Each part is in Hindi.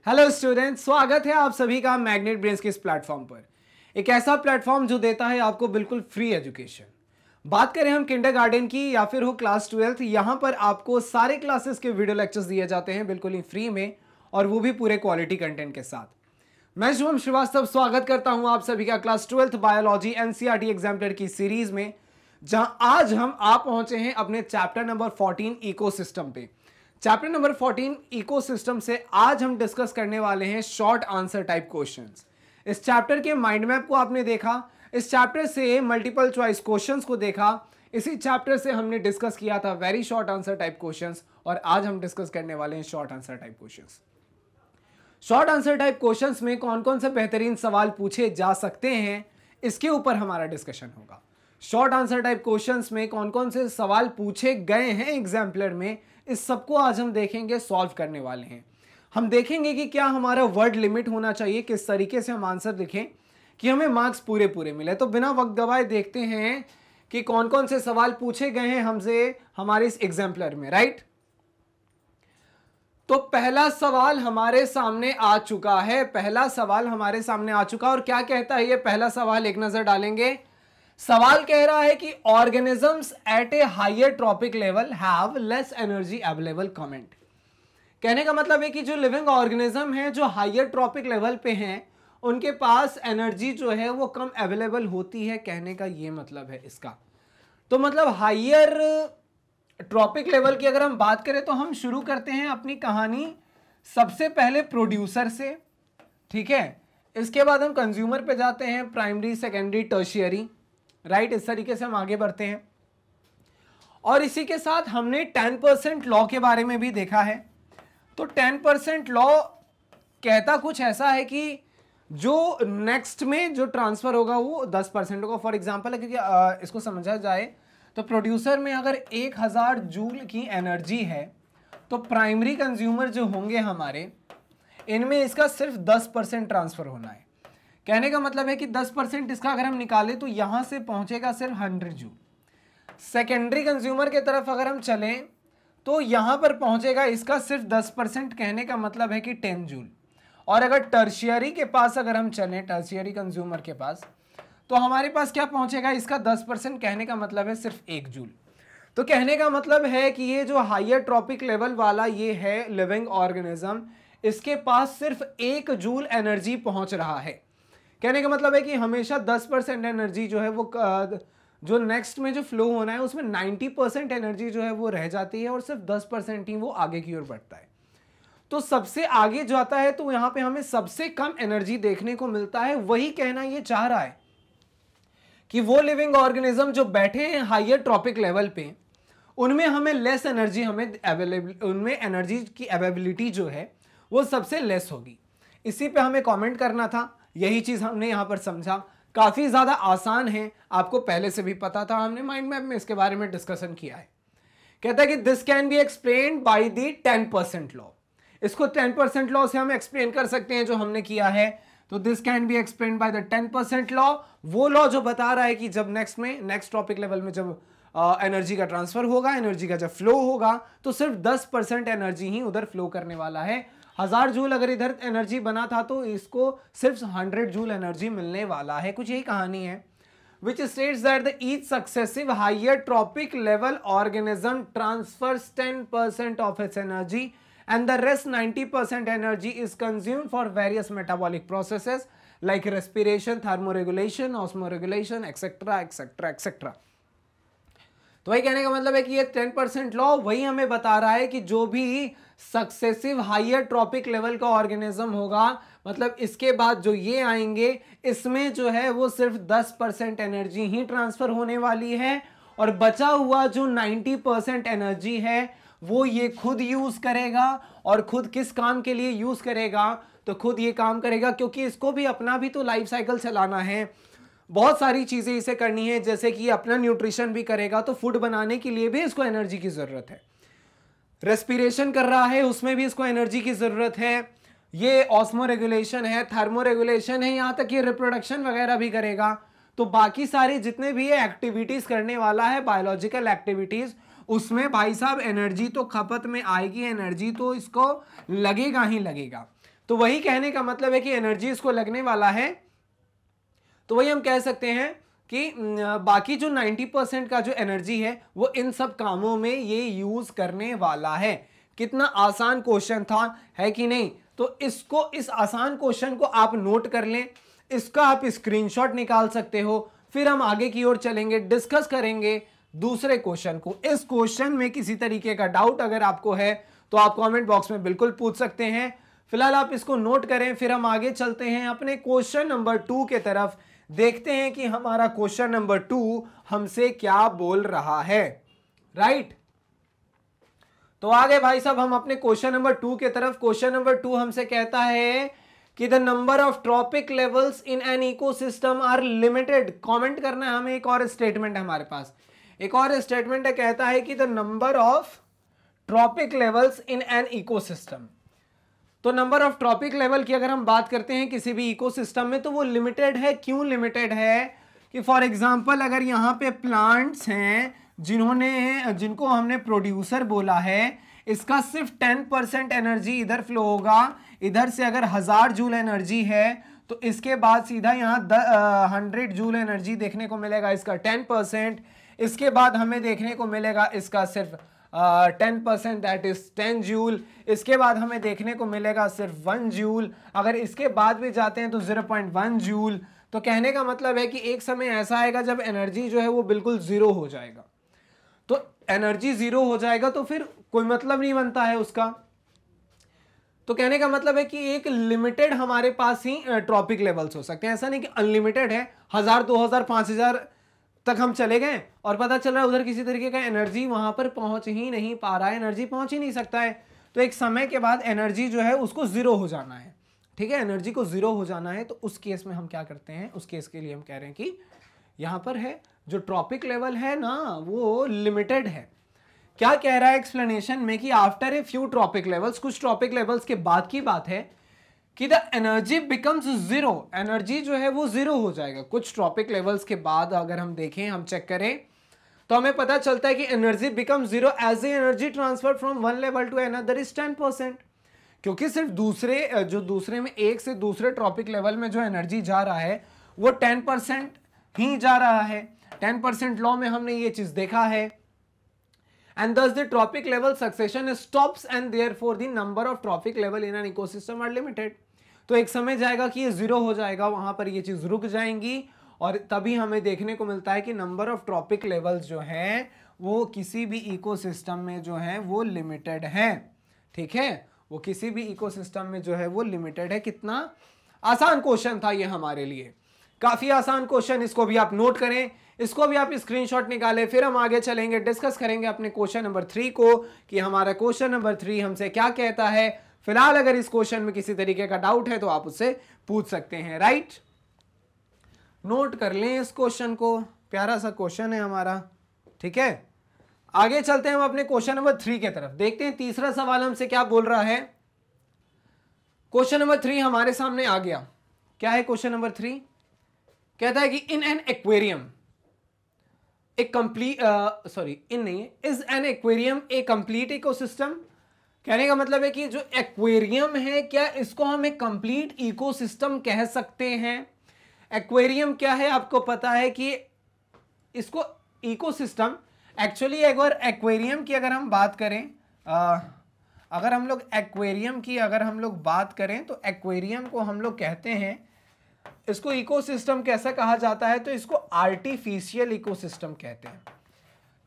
हेलो स्टूडेंट्स, स्वागत है आप सभी का मैग्नेट ब्रेन्स के इस प्लेटफॉर्म पर। एक ऐसा प्लेटफॉर्म जो देता है आपको बिल्कुल फ्री एजुकेशन। बात करें हम किंडरगार्टन की या फिर हो क्लास 12th, यहां पर आपको सारे क्लासेस के वीडियो लेक्चर्स दिए जाते हैं बिल्कुल ही फ्री में, और वो भी पूरे क्वालिटी कंटेंट के साथ। मैं शुभम श्रीवास्तव स्वागत करता हूं आप सभी का class 12th biology NCERT exemplar की सीरीज में, जहां आज हम आ पहुंचे हैं अपने चैप्टर नंबर 14 इकोसिस्टम पे। चैप्टर नंबर 14 इकोसिस्टम से आज हम डिस्कस करने वाले हैं शॉर्ट आंसर टाइप क्वेश्चंस। इस चैप्टर के माइंड मैप को आपने देखा, इस चैप्टर से मल्टीपल चॉइस क्वेश्चंस को देखा, इसी चैप्टर से हमने डिस्कस किया था very short answer type questions, और आज हम डिस्कस करने वाले हैं short answer type questions. Short answer type questions में कौन कौन से बेहतरीन सवाल पूछे जा सकते हैं, इसके ऊपर हमारा डिस्कशन होगा। शॉर्ट आंसर टाइप क्वेश्चंस में कौन कौन से सवाल पूछे गए हैं एग्जाम्पलर में, इस सबको आज हम देखेंगे, सॉल्व करने वाले हैं। हम देखेंगे कि क्या हमारा वर्ड लिमिट होना चाहिए, किस तरीके से हम आंसर लिखें कि हमें मार्क्स पूरे पूरे मिले। तो बिना वक्त गवाए देखते हैं कि कौन कौन से सवाल पूछे गए हैं हमसे हमारे इस एग्जाम्पलर में, राइट। तो पहला सवाल हमारे सामने आ चुका है, पहला सवाल हमारे सामने आ चुका, और क्या कहता है ये पहला सवाल, एक नजर डालेंगे। सवाल कह रहा है कि organisms at a higher trophic level have less energy available. Comment कहने का मतलब है कि जो लिविंग ऑर्गेनिज्म है जो हायर ट्रॉपिक लेवल पे हैं, उनके पास एनर्जी जो है वो कम अवेलेबल होती है, कहने का ये मतलब है इसका। तो मतलब हायर ट्रॉपिक लेवल की अगर हम बात करें तो हम शुरू करते हैं अपनी कहानी सबसे पहले प्रोड्यूसर से, ठीक है। इसके बाद हम कंज्यूमर पे जाते हैं, प्राइमरी, सेकेंडरी, टर्शियरी, राइट। इस तरीके से हम आगे बढ़ते हैं, और इसी के साथ हमने 10% लॉ के बारे में भी देखा है। तो 10% लॉ कहता कुछ ऐसा है कि जो नेक्स्ट में जो ट्रांसफर होगा वो 10% होगा। फॉर एग्जांपल है, क्योंकि इसको समझा जाए तो प्रोड्यूसर में अगर 1000 जूल की एनर्जी है, तो प्राइमरी कंज्यूमर जो होंगे हमारे, इनमें इसका सिर्फ 10% ट्रांसफर होना है। कहने का मतलब है कि 10% इसका अगर हम निकालें तो यहां से पहुंचेगा सिर्फ 100 जूल। सेकेंडरी कंज्यूमर की तरफ अगर हम चलें तो यहां पर पहुंचेगा इसका सिर्फ 10%, कहने का मतलब है कि 10 जूल। और अगर टर्शियरी के पास अगर हम चलें, टर्शियरी कंज्यूमर के पास, तो हमारे पास क्या पहुंचेगा इसका 10%, कहने का मतलब है सिर्फ 1 जूल। तो कहने का मतलब है कि ये जो हायर ट्रॉपिक लेवल वाला ये है लिविंग ऑर्गेनिज्म, इसके पास सिर्फ 1 जूल एनर्जी पहुंच रहा है। कहने का मतलब है कि हमेशा 10% एनर्जी जो है वो जो नेक्स्ट में जो फ्लो होना है उसमें 90% एनर्जी जो है वो रह जाती है, और सिर्फ 10% ही वो आगे की ओर बढ़ता है। तो सबसे आगे जाता है तो यहां पे हमें सबसे कम एनर्जी देखने को मिलता है। वही कहना ये चाह रहा है कि वो लिविंग ऑर्गेनिज्म जो बैठे हैं हायर ट्रॉपिक लेवल पे, उनमें हमें लेस एनर्जी, हमें अवेलेबल, उनमें एनर्जी की अवेलेबिलिटी जो है वो सबसे लेस होगी। इसी पे हमें कमेंट करना था, यही चीज हमने यहां पर समझा। काफी ज्यादा आसान है, आपको पहले से भी पता था, हमने माइंड मैप में इसके बारे में डिस्कशन किया है। कहता है कि this can be explained by the 10% law. इसको 10% लॉ से हम एक्सप्लेन कर सकते हैं जो हमने किया है। तो this can be explained by the 10% law, वो लॉ जो बता रहा है कि जब नेक्स्ट टॉपिक लेवल में जब एनर्जी का ट्रांसफर होगा, एनर्जी का जब फ्लो होगा, तो सिर्फ 10% एनर्जी ही उधर फ्लो करने वाला है। 1000 जूल अगर इधर एनर्जी बना था तो इसको सिर्फ 100 जूल एनर्जी मिलने वाला है। कुछ यही कहानी है। which states that the each successive higher tropic level organism transfers 10% of its energy and the rest 90% energy is consumed for various metabolic processes like respiration, thermoregulation, osmoregulation, etc etc etc। तो वही कहने का मतलब है कि ये 10% लॉ वही हमें बता रहा है कि जो भी सक्सेसिव हायर ट्रॉपिक लेवल का ऑर्गेनिज्म होगा, मतलब इसके बाद जो ये आएंगे, इसमें जो है वो सिर्फ 10% एनर्जी ही ट्रांसफर होने वाली है, और बचा हुआ जो 90% एनर्जी है वो ये खुद यूज करेगा। और खुद किस काम के लिए यूज करेगा, तो खुद ये काम करेगा क्योंकि इसको भी अपना भी तो लाइफ साइकिल चलाना है, बहुत सारी चीजें इसे करनी है, जैसे कि अपना न्यूट्रिशन भी करेगा, तो फूड बनाने के लिए भी इसको एनर्जी की जरूरत है। रेस्पिरेशन कर रहा है, उसमें भी इसको एनर्जी की जरूरत है। ये ऑस्मो रेगुलेशन है, थर्मो रेगुलेशन है, यहां तक ये रिप्रोडक्शन वगैरह भी करेगा। तो बाकी सारे जितने भी ये एक्टिविटीज करने वाला है, बायोलॉजिकल एक्टिविटीज, उसमें भाई साहब एनर्जी तो खपत में आएगी, एनर्जी तो इसको लगेगा ही लगेगा। तो वही कहने का मतलब है कि एनर्जी इसको लगने वाला है, तो वही हम कह सकते हैं कि बाकी जो 90% का जो एनर्जी है वो इन सब कामों में ये यूज करने वाला है। कितना आसान क्वेश्चन था, है कि नहीं? तो इसको, इस आसान क्वेश्चन को आप नोट कर लें, इसका आप स्क्रीनशॉट निकाल सकते हो, फिर हम आगे की ओर चलेंगे, डिस्कस करेंगे दूसरे क्वेश्चन को। इस क्वेश्चन में किसी तरीके का डाउट अगर आपको है तो आप कमेंट बॉक्स में बिल्कुल पूछ सकते हैं। फिलहाल आप इसको नोट करें, फिर हम आगे चलते हैं अपने क्वेश्चन नंबर 2 के तरफ, देखते हैं कि हमारा क्वेश्चन नंबर 2 हमसे क्या बोल रहा है। राइट, तो आगे भाई साहब हम अपने क्वेश्चन नंबर 2 के तरफ। क्वेश्चन नंबर 2 हमसे कहता है कि the number of trophic levels in an ecosystem are limited. Comment करना है हमें। एक और स्टेटमेंट है हमारे पास, एक और स्टेटमेंट है, कहता है कि the number of trophic levels in an ecosystem. तो नंबर ऑफ ट्रॉपिक लेवल की अगर हम बात करते हैं किसी भी इकोसिस्टम में तो वो लिमिटेड है। क्यों लिमिटेड है? कि फॉर एग्जांपल अगर यहाँ पे प्लांट्स हैं जिनको हमने प्रोड्यूसर बोला है, इसका सिर्फ 10% एनर्जी इधर फ्लो होगा। इधर से अगर 1000 जूल एनर्जी है तो इसके बाद सीधा यहाँ 100 जूल एनर्जी देखने को मिलेगा, इसका 10%। इसके बाद हमें देखने को मिलेगा इसका सिर्फ 10%, दैट इज 10 जूल। इसके बाद हमें देखने को मिलेगा सिर्फ 1 जूल। अगर इसके बाद भी जाते हैं तो 0.1 जूल। तो कहने का मतलब है कि एक समय ऐसा आएगा जब एनर्जी जो है वो बिल्कुल जीरो हो जाएगा। तो एनर्जी जीरो हो जाएगा तो फिर कोई मतलब नहीं बनता है उसका। तो कहने का मतलब है कि एक लिमिटेड हमारे पास ही ट्रॉपिक लेवल्स हो सकते हैं, ऐसा नहीं कि अनलिमिटेड है। 1000, 2000, 5000 तक हम चले गए और पता चल रहा है उधर किसी तरीके का एनर्जी वहां पर पहुंच ही नहीं पा रहा है, एनर्जी पहुंच ही नहीं सकता है। तो एक समय के बाद एनर्जी जो है उसको जीरो हो जाना है। ठीक है, एनर्जी को जीरो हो जाना है। तो उस केस में हम क्या करते हैं, उस केस के लिए हम कह रहे हैं कि यहां पर है जो ट्रॉपिक लेवल है ना वो लिमिटेड है। क्या कह रहा है एक्सप्लेनेशन में कि after a few trophic levels, कुछ ट्रॉपिक लेवल्स के बाद की बात है कि the energy becomes zero. Energy जो है वो जीरो हो जाएगा कुछ ट्रॉपिक लेवल्स के बाद। अगर हम देखें, हम चेक करें तो हमें पता चलता है कि energy become zero as a energy transfer from one level to another is 10%। क्योंकि सिर्फ दूसरे में एक से दूसरे ट्रॉपिक लेवल में जो एनर्जी जा रहा है वो 10% ही जा रहा है। 10% लॉ में हमने ये चीज देखा है। And thus the tropic level succession stops and therefore the number of tropic level in an ecosystem are limited। तो एक समय जाएगा कि ये जीरो हो जाएगा, वहां पर ये चीज रुक जाएंगी और तभी हमें देखने को मिलता है कि नंबर ऑफ ट्रॉपिक लेवल्स जो हैं वो किसी भी इकोसिस्टम में जो है वो लिमिटेड है। ठीक है, वो किसी भी इकोसिस्टम में जो है वो लिमिटेड है। कितना आसान क्वेश्चन था ये हमारे लिए, काफी आसान क्वेश्चन। इसको भी आप नोट करें, इसको भी आप स्क्रीनशॉट निकालें, फिर हम आगे चलेंगे, डिस्कस करेंगे अपने क्वेश्चन नंबर 3 को कि हमारा क्वेश्चन नंबर 3 हमसे क्या कहता है। फिलहाल अगर इस क्वेश्चन में किसी तरीके का डाउट है तो आप उससे पूछ सकते हैं। राइट, नोट कर लें इस क्वेश्चन को, प्यारा सा क्वेश्चन है हमारा। ठीक है, आगे चलते हैं हम अपने क्वेश्चन नंबर 3 की तरफ, देखते हैं तीसरा सवाल हमसे क्या बोल रहा है। क्वेश्चन नंबर 3 हमारे सामने आ गया। क्या है क्वेश्चन नंबर 3? कहता है कि इन एन एक्वेरियम एक complete is an aquarium A complete ecosystem. कहने का मतलब है कि जो एक्वेरियम है क्या इसको हम एक कंप्लीट इकोसिस्टम कह सकते हैं? एक्वेरियम क्या है आपको पता है कि इसको इकोसिस्टम एक्चुअली, एक बार एक्वेरियम की अगर हम बात करें, अगर हम लोग एक्वेरियम की अगर हम लोग बात करें तो एक्वेरियम को हम लोग कहते हैं, इसको इकोसिस्टम कैसा कहा जाता है तो इसको आर्टिफिशियल इकोसिस्टम कहते हैं।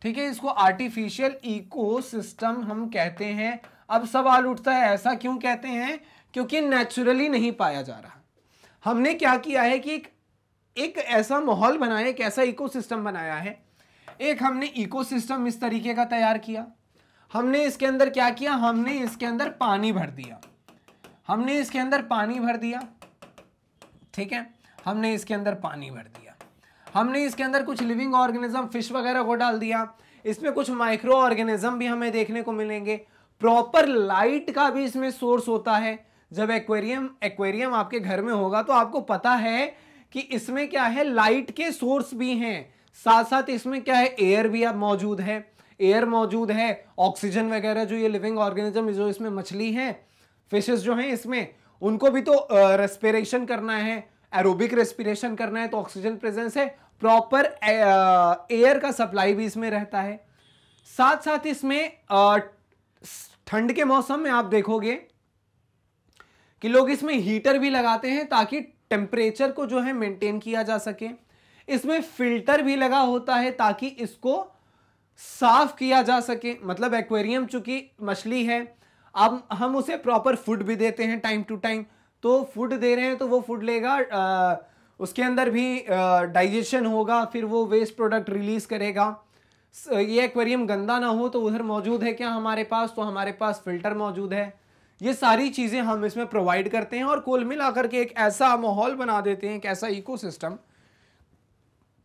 ठीक है, इसको आर्टिफिशियल इकोसिस्टम हम कहते हैं। अब सवाल उठता है ऐसा क्यों कहते हैं? क्योंकि नेचुरली नहीं पाया जा रहा। हमने क्या किया है कि एक ऐसा माहौल बनाया, एक ऐसा इकोसिस्टम बनाया है। एक हमने इकोसिस्टम इस तरीके का तैयार किया, हमने इसके अंदर क्या किया, हमने इसके अंदर पानी भर दिया, हमने इसके अंदर पानी भर दिया। ठीक है, हमने इसके अंदर पानी भर दिया, हमने इसके अंदर कुछ लिविंग ऑर्गेनिज्म, फिश वगैरह को डाल दिया। इसमें कुछ माइक्रो ऑर्गेनिज्म भी हमें देखने को मिलेंगे। प्रॉपर लाइट का भी इसमें सोर्स होता है। जब एक्वेरियम आपके घर में होगा तो आपको पता है कि इसमें क्या है, लाइट के सोर्स भी हैं, साथ साथ इसमें क्या है, एयर भी अब मौजूद है, एयर मौजूद है, ऑक्सीजन वगैरह जो ये लिविंग ऑर्गेनिज्म जो इसमें मछली हैं, फिशेस जो हैं इसमें, उनको भी तो रेस्पिरेशन करना है, एरोबिक रेस्पिरेशन करना है, तो ऑक्सीजन प्रेजेंस है, प्रॉपर एयर का सप्लाई भी इसमें रहता है। साथ साथ इसमें ठंड के मौसम में आप देखोगे कि लोग इसमें हीटर भी लगाते हैं ताकि टेम्परेचर को जो है मेंटेन किया जा सके। इसमें फिल्टर भी लगा होता है ताकि इसको साफ किया जा सके। मतलब एक्वेरियम चूंकि मछली है, अब हम उसे प्रॉपर फूड भी देते हैं टाइम टू टाइम, तो फूड दे रहे हैं तो वो फूड लेगा, उसके अंदर भी डाइजेशन होगा, फिर वो वेस्ट प्रोडक्ट रिलीज करेगा। ये एक्वेरियम गंदा ना हो तो उधर मौजूद है क्या हमारे पास, तो हमारे पास फिल्टर मौजूद है। ये सारी चीजें हम इसमें प्रोवाइड करते हैं और कुल मिलाकर के एक ऐसा माहौल बना देते हैं, एक ऐसा इकोसिस्टम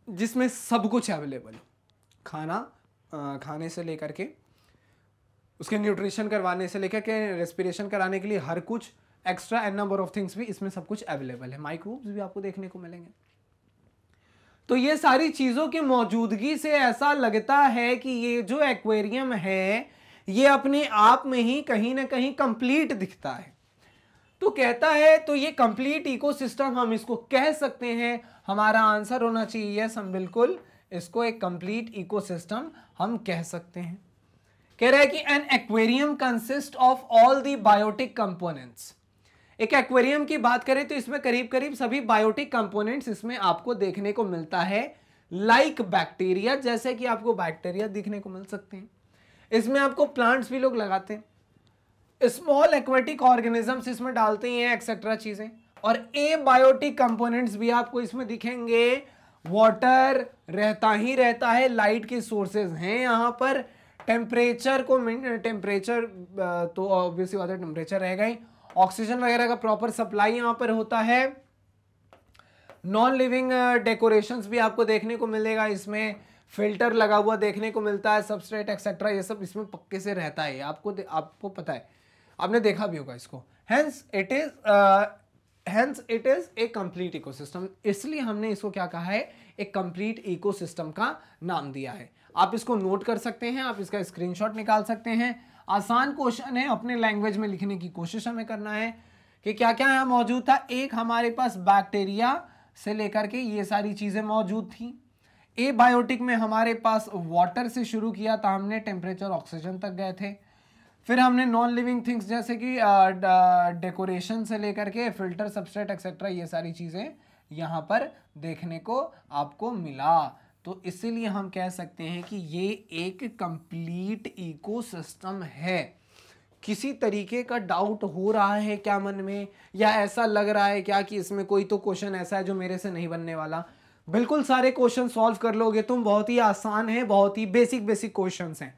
जिसमें सब कुछ अवेलेबल हो। खाने से लेकर के उसके न्यूट्रिशन करवाने से लेकर के रेस्पिरेशन कराने के लिए हर कुछ extra and number of things भी इसमें सब कुछ अवेलेबल है। माइक्रोब्स भी आपको देखने को मिलेंगे। तो ये सारी चीजों की मौजूदगी से ऐसा लगता है कि ये जो एक्वेरियम है ये अपने आप में ही कहीं ना कहीं कंप्लीट दिखता है। तो कहता है तो ये कंप्लीट इकोसिस्टम हम इसको कह सकते हैं। हमारा आंसर होना चाहिए यस, हम बिल्कुल इसको एक कंप्लीट इकोसिस्टम हम कह सकते हैं। कह रहा है कि an aquarium consist of all the biotic components. एक एक्वेरियम की बात करें तो इसमें करीब करीब सभी बायोटिक कंपोनेंट्स इसमें आपको देखने को मिलता है, लाइक बैक्टीरिया, जैसे कि आपको बैक्टीरिया दिखने को मिल सकते हैं। इसमें आपको प्लांट्स भी लोग लगाते हैं, स्मॉल एक्वेटिक ऑर्गेनिजम्स इसमें डालते हैं, एक्सेट्रा चीजें। और ए बायोटिक कंपोनेंट्स भी आपको इसमें दिखेंगे। वाटर रहता ही रहता है, लाइट के सोर्सेज हैं यहां पर। टेम्परेचर तो ऑब्वियसली बात है टेम्परेचर रहेगा ही। ऑक्सीजन वगैरह का प्रॉपर सप्लाई यहां पर होता है। नॉन लिविंग डेकोरेशंस भी आपको देखने को मिलेगा, इसमें फिल्टर लगा हुआ देखने को मिलता है, सबस्ट्रेट एक्सेट्रा ये सब इसमें पक्के से रहता है। आपको पता है, आपने देखा भी होगा इसको। Hence it is a complete ecosystem. इसलिए हमने इसको क्या कहा है, एक कंप्लीट इकोसिस्टम का नाम दिया है। आप इसको नोट कर सकते हैं, आप इसका स्क्रीनशॉट निकाल सकते हैं। आसान क्वेश्चन है, अपने लैंग्वेज में लिखने की कोशिश हमें करना है कि क्या क्या यहाँ मौजूद था। एक हमारे पास बैक्टीरिया से लेकर के ये सारी चीजें मौजूद थी। ए बायोटिक में हमारे पास वाटर से शुरू किया था हमने, टेम्परेचर ऑक्सीजन तक गए थे। फिर हमने नॉन लिविंग थिंग्स जैसे कि डेकोरेशन से लेकर के फिल्टर, सबस्ट्रेट एक्सेट्रा ये सारी चीजें यहाँ पर देखने को आपको मिला। तो इसीलिए हम कह सकते हैं कि ये एक कंप्लीट इकोसिस्टम है। किसी तरीके का डाउट हो रहा है क्या मन में, या ऐसा लग रहा है क्या कि इसमें कोई तो क्वेश्चन ऐसा है जो मेरे से नहीं बनने वाला? बिल्कुल सारे क्वेश्चन सॉल्व कर लोगे तुम, बहुत ही आसान है, बहुत ही बेसिक क्वेश्चंस हैं।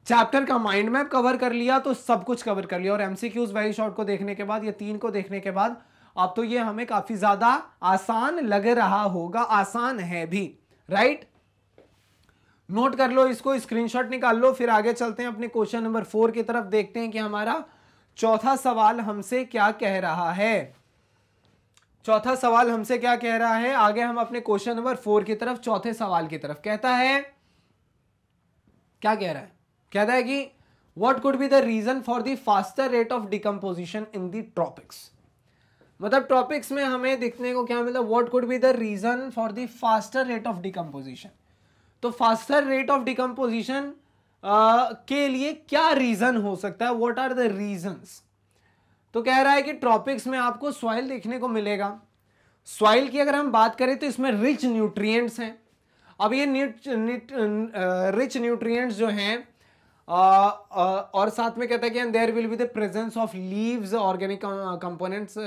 चैप्टर का माइंड मैप कवर कर लिया तो सब कुछ कवर कर लिया। और एमसीक्यूज वेरी शॉर्ट को देखने के बाद या 3 को देखने के बाद अब तो ये हमें काफी ज्यादा आसान लग रहा होगा, आसान है भी, राइट? नोट कर लो इसको, स्क्रीनशॉट निकाल लो। फिर आगे चलते हैं अपने क्वेश्चन नंबर 4 की तरफ, देखते हैं कि हमारा चौथा सवाल हमसे क्या कह रहा है। चौथा सवाल हमसे क्या कह रहा है, आगे हम अपने क्वेश्चन नंबर 4 की तरफ, चौथे सवाल की तरफ। कहता है, क्या कह रहा है? कहता है कि what could be the reason for the faster rate of decomposition in the tropics. मतलब ट्रॉपिक्स में हमें देखने को क्या मिला, what could be the reason for the faster rate of decomposition. तो फास्टर रेट ऑफ डिकम्पोजिशन के लिए क्या रीजन हो सकता है, व्हाट आर द रीजंस। तो कह रहा है कि ट्रॉपिक्स में आपको सॉइल देखने को मिलेगा। सॉइल की अगर हम बात करें तो इसमें रिच न्यूट्रिएंट्स हैं। अब ये रिच न्यूट्रिएंट्स जो हैं और साथ में कहता है कि there will be the presence of leaves, organic components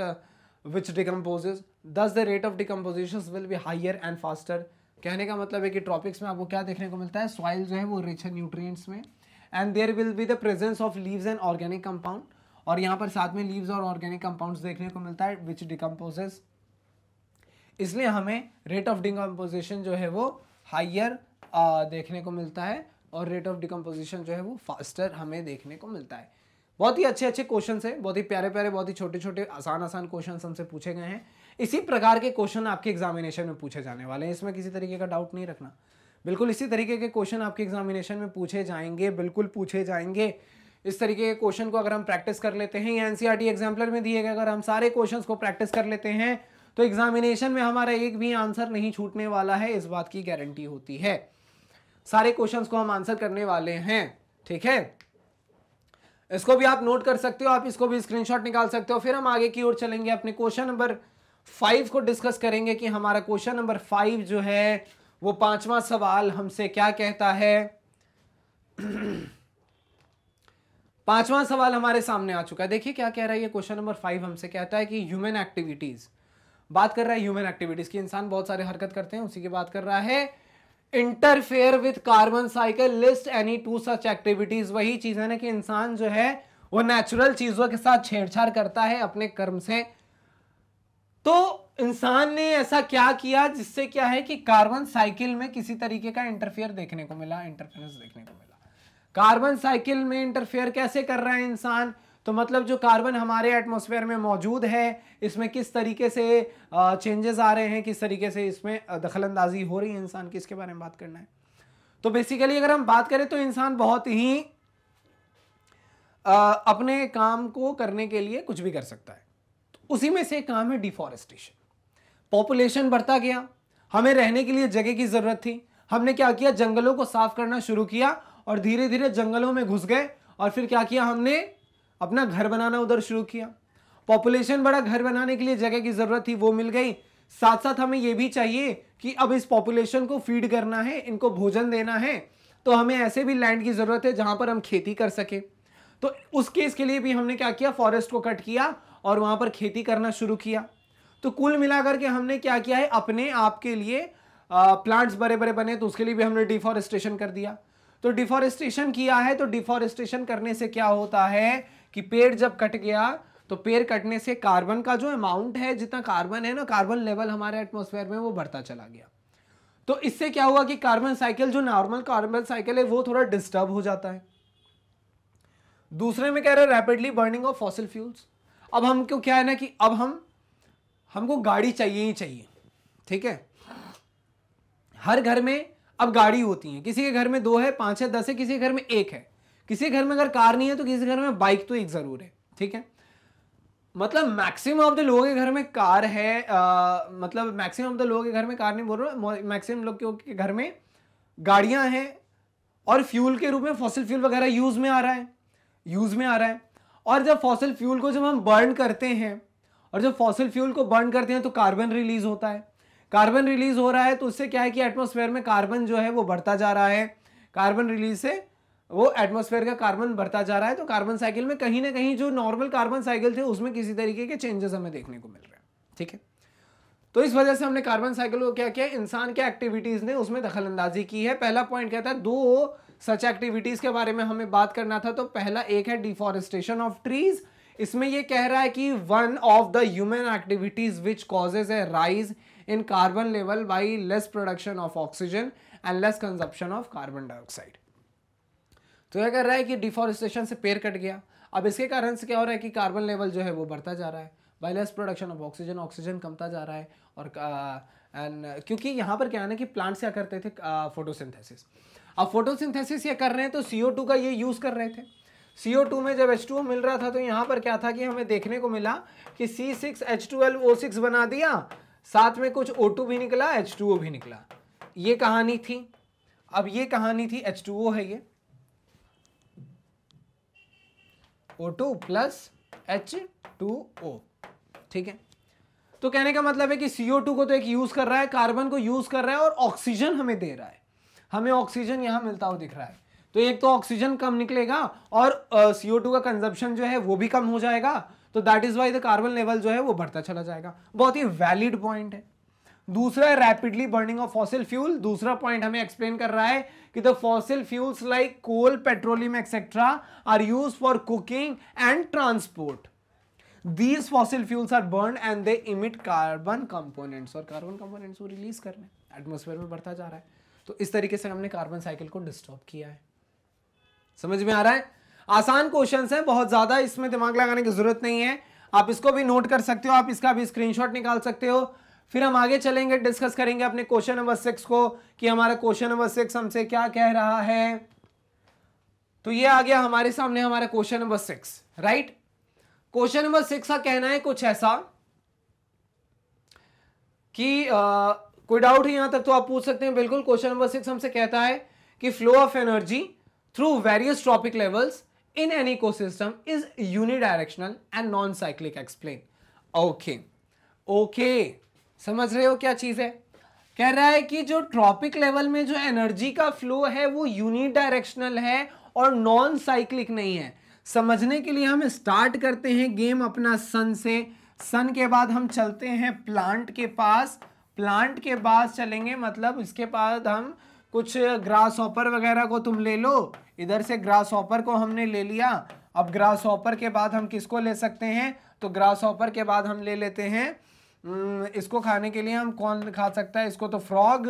which decomposes, thus the rate of decomposition will be higher and faster। कहने का मतलब है कि ट्रॉपिक्स में आपको क्या देखने को मिलता है, सॉइल जो है वो रिच है न्यूट्रिएंट्स में, and there will be the presence of leaves and organic compound. और यहाँ पर साथ में लीव्स और ऑर्गेनिक कंपाउंड्स देखने को मिलता है विच डिकम्पोजेस। इसलिए हमें रेट ऑफ डिकम्पोजिशन जो है वो हाइयर देखने को मिलता है और रेट ऑफ डिकम्पोजिशन जो है वो फास्टर हमें देखने को मिलता है। बहुत ही अच्छे अच्छे क्वेश्चन है, बहुत ही प्यारे प्यारे, बहुत ही छोटे छोटे आसान क्वेश्चन हमसे पूछे गए हैं। इसी प्रकार के क्वेश्चन आपके एग्जामिनेशन में पूछे जाने वाले हैं, इसमें किसी तरीके का डाउट नहीं रखना। बिल्कुल इसी तरीके के क्वेश्चन आपके एग्जामिनेशन में पूछे जाएंगे, बिल्कुल पूछे जाएंगे, इस तरीके के क्वेश्चन को अगर हम प्रैक्टिस कर लेते हैं, या एनसीईआरटी एग्जाम्पलर में दिए गए अगर हम सारे क्वेश्चंस को प्रैक्टिस कर लेते हैं तो एग्जामिनेशन में हमारा एक भी आंसर नहीं छूटने वाला है, इस बात की गारंटी होती है। सारे क्वेश्चंस को हम आंसर करने वाले हैं, ठीक है। इसको भी आप नोट कर सकते हो, आप इसको भी स्क्रीनशॉट निकाल सकते हो। फिर हम आगे की ओर चलेंगे, अपने क्वेश्चन नंबर 5 को डिस्कस करेंगे कि हमारा क्वेश्चन नंबर 5 जो है वो 5वां सवाल हमसे क्या कहता है। 5वां सवाल हमारे सामने आ चुका है। देखिए क्या कह रहा है ये क्वेश्चन नंबर 5 हमसे कहता है कि ह्यूमन एक्टिविटीज, बात कर रहा है ह्यूमन एक्टिविटीज की, इंसान बहुत सारे हरकत करते हैं, उसी की बात कर रहा है। Interfere with carbon cycle, list any 2 such activities. वही चीज है ना कि इंसान जो है वो नेचुरल चीजों के साथ छेड़छाड़ करता है अपने कर्म से। तो इंसान ने ऐसा क्या किया जिससे क्या है कि कार्बन साइकिल में किसी तरीके का इंटरफेयर देखने को मिला, इंटरफेरेंस देखने को मिला। कार्बन साइकिल में इंटरफेयर कैसे कर रहा है इंसान, तो मतलब जो कार्बन हमारे एटमॉस्फेयर में मौजूद है इसमें किस तरीके से चेंजेस आ रहे हैं, किस तरीके से इसमें दखलंदाजी हो रही है इंसान की, इसके बारे में बात करना है। तो बेसिकली अगर हम बात करें तो इंसान बहुत ही अपने काम को करने के लिए कुछ भी कर सकता है। तो उसी में से एक काम है डिफॉरेस्टेशन। पॉपुलेशन बढ़ता गया, हमें रहने के लिए जगह की जरूरत थी, हमने क्या किया, जंगलों को साफ करना शुरू किया और धीरे धीरे जंगलों में घुस गए और फिर क्या किया, हमने अपना घर बनाना उधर शुरू किया। पॉपुलेशन बढ़ा, घर बनाने के लिए जगह की जरूरत थी, वो मिल गई। साथ साथ हमें यह भी चाहिए कि अब इस पॉपुलेशन को फीड करना है, इनको भोजन देना है, तो हमें ऐसे भी लैंड की जरूरत है जहां पर हम खेती कर सके। तो उस केस के लिए भी हमने क्या किया, फॉरेस्ट को कट किया और वहां पर खेती करना शुरू किया। तो कुल मिलाकर के हमने क्या किया है, अपने आप के लिए प्लांट्स बड़े बड़े बने, तो उसके लिए भी हमने डिफॉरेस्टेशन कर दिया। तो डिफॉरेस्टेशन किया है, तो डिफॉरेस्टेशन करने से क्या होता है कि पेड़ जब कट गया तो पेड़ कटने से कार्बन का जो अमाउंट है, जितना कार्बन है ना, कार्बन लेवल हमारे एटमॉस्फेयर में वो बढ़ता चला गया। तो इससे क्या हुआ कि कार्बन साइकिल, जो नॉर्मल कार्बन साइकिल है, वो थोड़ा डिस्टर्ब हो जाता है। दूसरे में कह रहे हैं rapidly burning of fossil fuels. अब हमको क्या है ना कि अब हमको गाड़ी चाहिए ही चाहिए, ठीक है। हर घर में अब गाड़ी होती है, किसी के घर में 2 है, 5 है, 10 है, किसी के घर में 1 है, किसी के घर में अगर कार नहीं है तो किसी घर में बाइक तो एक जरूर है, ठीक है। मतलब मैक्सिमम ऑफ द लोगों के घर में कार है, मतलब मैक्सिमम ऑफ द लोगों के घर में कार नहीं बोल रहा, मैक्सिमम लोग के घर में गाड़ियां हैं और फ्यूल के रूप में फॉसिल फ्यूल वगैरह यूज में आ रहा है। और जब फॉसिल फ्यूल को जब हम बर्न करते हैं और जब फॉसिल फ्यूल को बर्न करते हैं तो कार्बन रिलीज होता है। कार्बन रिलीज हो रहा है तो उससे क्या है कि एटमॉस्फेयर में कार्बन जो है वो बढ़ता जा रहा है। कार्बन रिलीज से वो एटमॉस्फेयर का कार्बन बढ़ता जा रहा है। तो कार्बन साइकिल में कहीं ना कहीं जो नॉर्मल कार्बन साइकिल थे उसमें किसी तरीके के चेंजेस हमें देखने को मिल रहे हैं, ठीक है। तो इस वजह से हमने कार्बन साइकिल को क्या किया, इंसान के एक्टिविटीज ने उसमें दखलंदाजी की है। पहला पॉइंट कहता है 2 सच एक्टिविटीज के बारे में हमें बात करना था। तो पहला एक है डिफॉरेस्टेशन ऑफ ट्रीज। इसमें यह कह रहा है कि one of the human activities which causes A rise in carbon level by less production of oxygen and less consumption of carbon dioxide। तो यह कर रहा है कि डिफॉरेस्टेशन से पेड़ कट गया, अब इसके कारण से क्या हो रहा है कि कार्बन लेवल जो है वो बढ़ता जा रहा है, by less production of oxygen, oxygen कमता जा रहा है। और क्योंकि यहाँ पर क्या है ना कि प्लांट्स क्या करते थे, फोटोसिंथेसिस। अब फोटोसिंथेसिस ये कर रहे हैं तो CO2 का ये यूज कर रहे थे। CO2 में जब H2O मिल रहा था तो यहाँ पर क्या था कि हमें देखने को मिला कि C6H12O6 बना दिया, साथ में कुछ O2 भी निकला, H2O भी निकला। ये कहानी थी। अब ये कहानी थी, H2O है ये, O2 प्लस H2O, ठीक है। तो कहने का मतलब है कि CO2 को तो एक यूज कर रहा है, कार्बन को यूज कर रहा है और ऑक्सीजन हमें दे रहा है। हमें ऑक्सीजन यहां मिलता हुआ दिख रहा है। तो एक तो ऑक्सीजन कम निकलेगा और CO2 का कंजप्शन जो है वो भी कम हो जाएगा। तो that is why the carbon level जो है वो बढ़ता चला जाएगा। बहुत ही वैलिड पॉइंट है। दूसरा है rapidly burning of fossil fuel. दूसरा पॉइंट हमें एक्सप्लेन कर रहा है कि the fossil fuels like coal, petroleum etcetera are used for cooking and transport. These fossil fuels are burned and they emit carbon components, और कार्बन कंपोनेंट्स को रिलीज कर रहे हैं, एटमॉस्फेयर में बढ़ता जा रहा है। तो इस तरीके से हमने कार्बन साइकिल को डिस्टर्ब किया है। समझ में आ रहा है? आसान क्वेश्चंस हैं, बहुत ज्यादा इसमें दिमाग लगाने की जरूरत नहीं है। आप इसको भी नोट कर सकते हो, आप इसका भी स्क्रीनशॉट निकाल सकते हो। फिर हम आगे चलेंगे, डिस्कस करेंगे अपने क्वेश्चन नंबर 6 को कि हमारा क्वेश्चन नंबर 6 हमसे क्या कह रहा है। तो ये आ गया हमारे सामने हमारा question number 6, right. Question number 6 का कहना है कुछ ऐसा कि कोई डाउट है यहां तक तो आप पूछ सकते हैं। बिल्कुल, क्वेश्चन नंबर 6 हमसे कहता है कि flow of energy through various tropic levels in an ecosystem is unidirectional and non cyclic, explain. Okay okay, समझ रहे हो क्या चीज है? कह रहा है कि जो ट्रॉपिक लेवल में जो एनर्जी का फ्लो है वो यूनिडायरेक्शनल है और नॉन साइक्लिक नहीं है। समझने के लिए हम स्टार्ट करते हैं गेम अपना सन से। सन के बाद हम चलते हैं प्लांट के पास, प्लांट के बाद चलेंगे मतलब इसके बाद हम कुछ ग्रास हॉपर वगैरह को तुम ले लो, इधर से ग्रास हॉपर को हमने ले लिया। अब ग्रास हॉपर के बाद हम किसको ले सकते हैं? तो ग्रास हॉपर के बाद हम ले लेते हैं इसको खाने के लिए हम कौन खा सकता है इसको? तो फ्रॉग।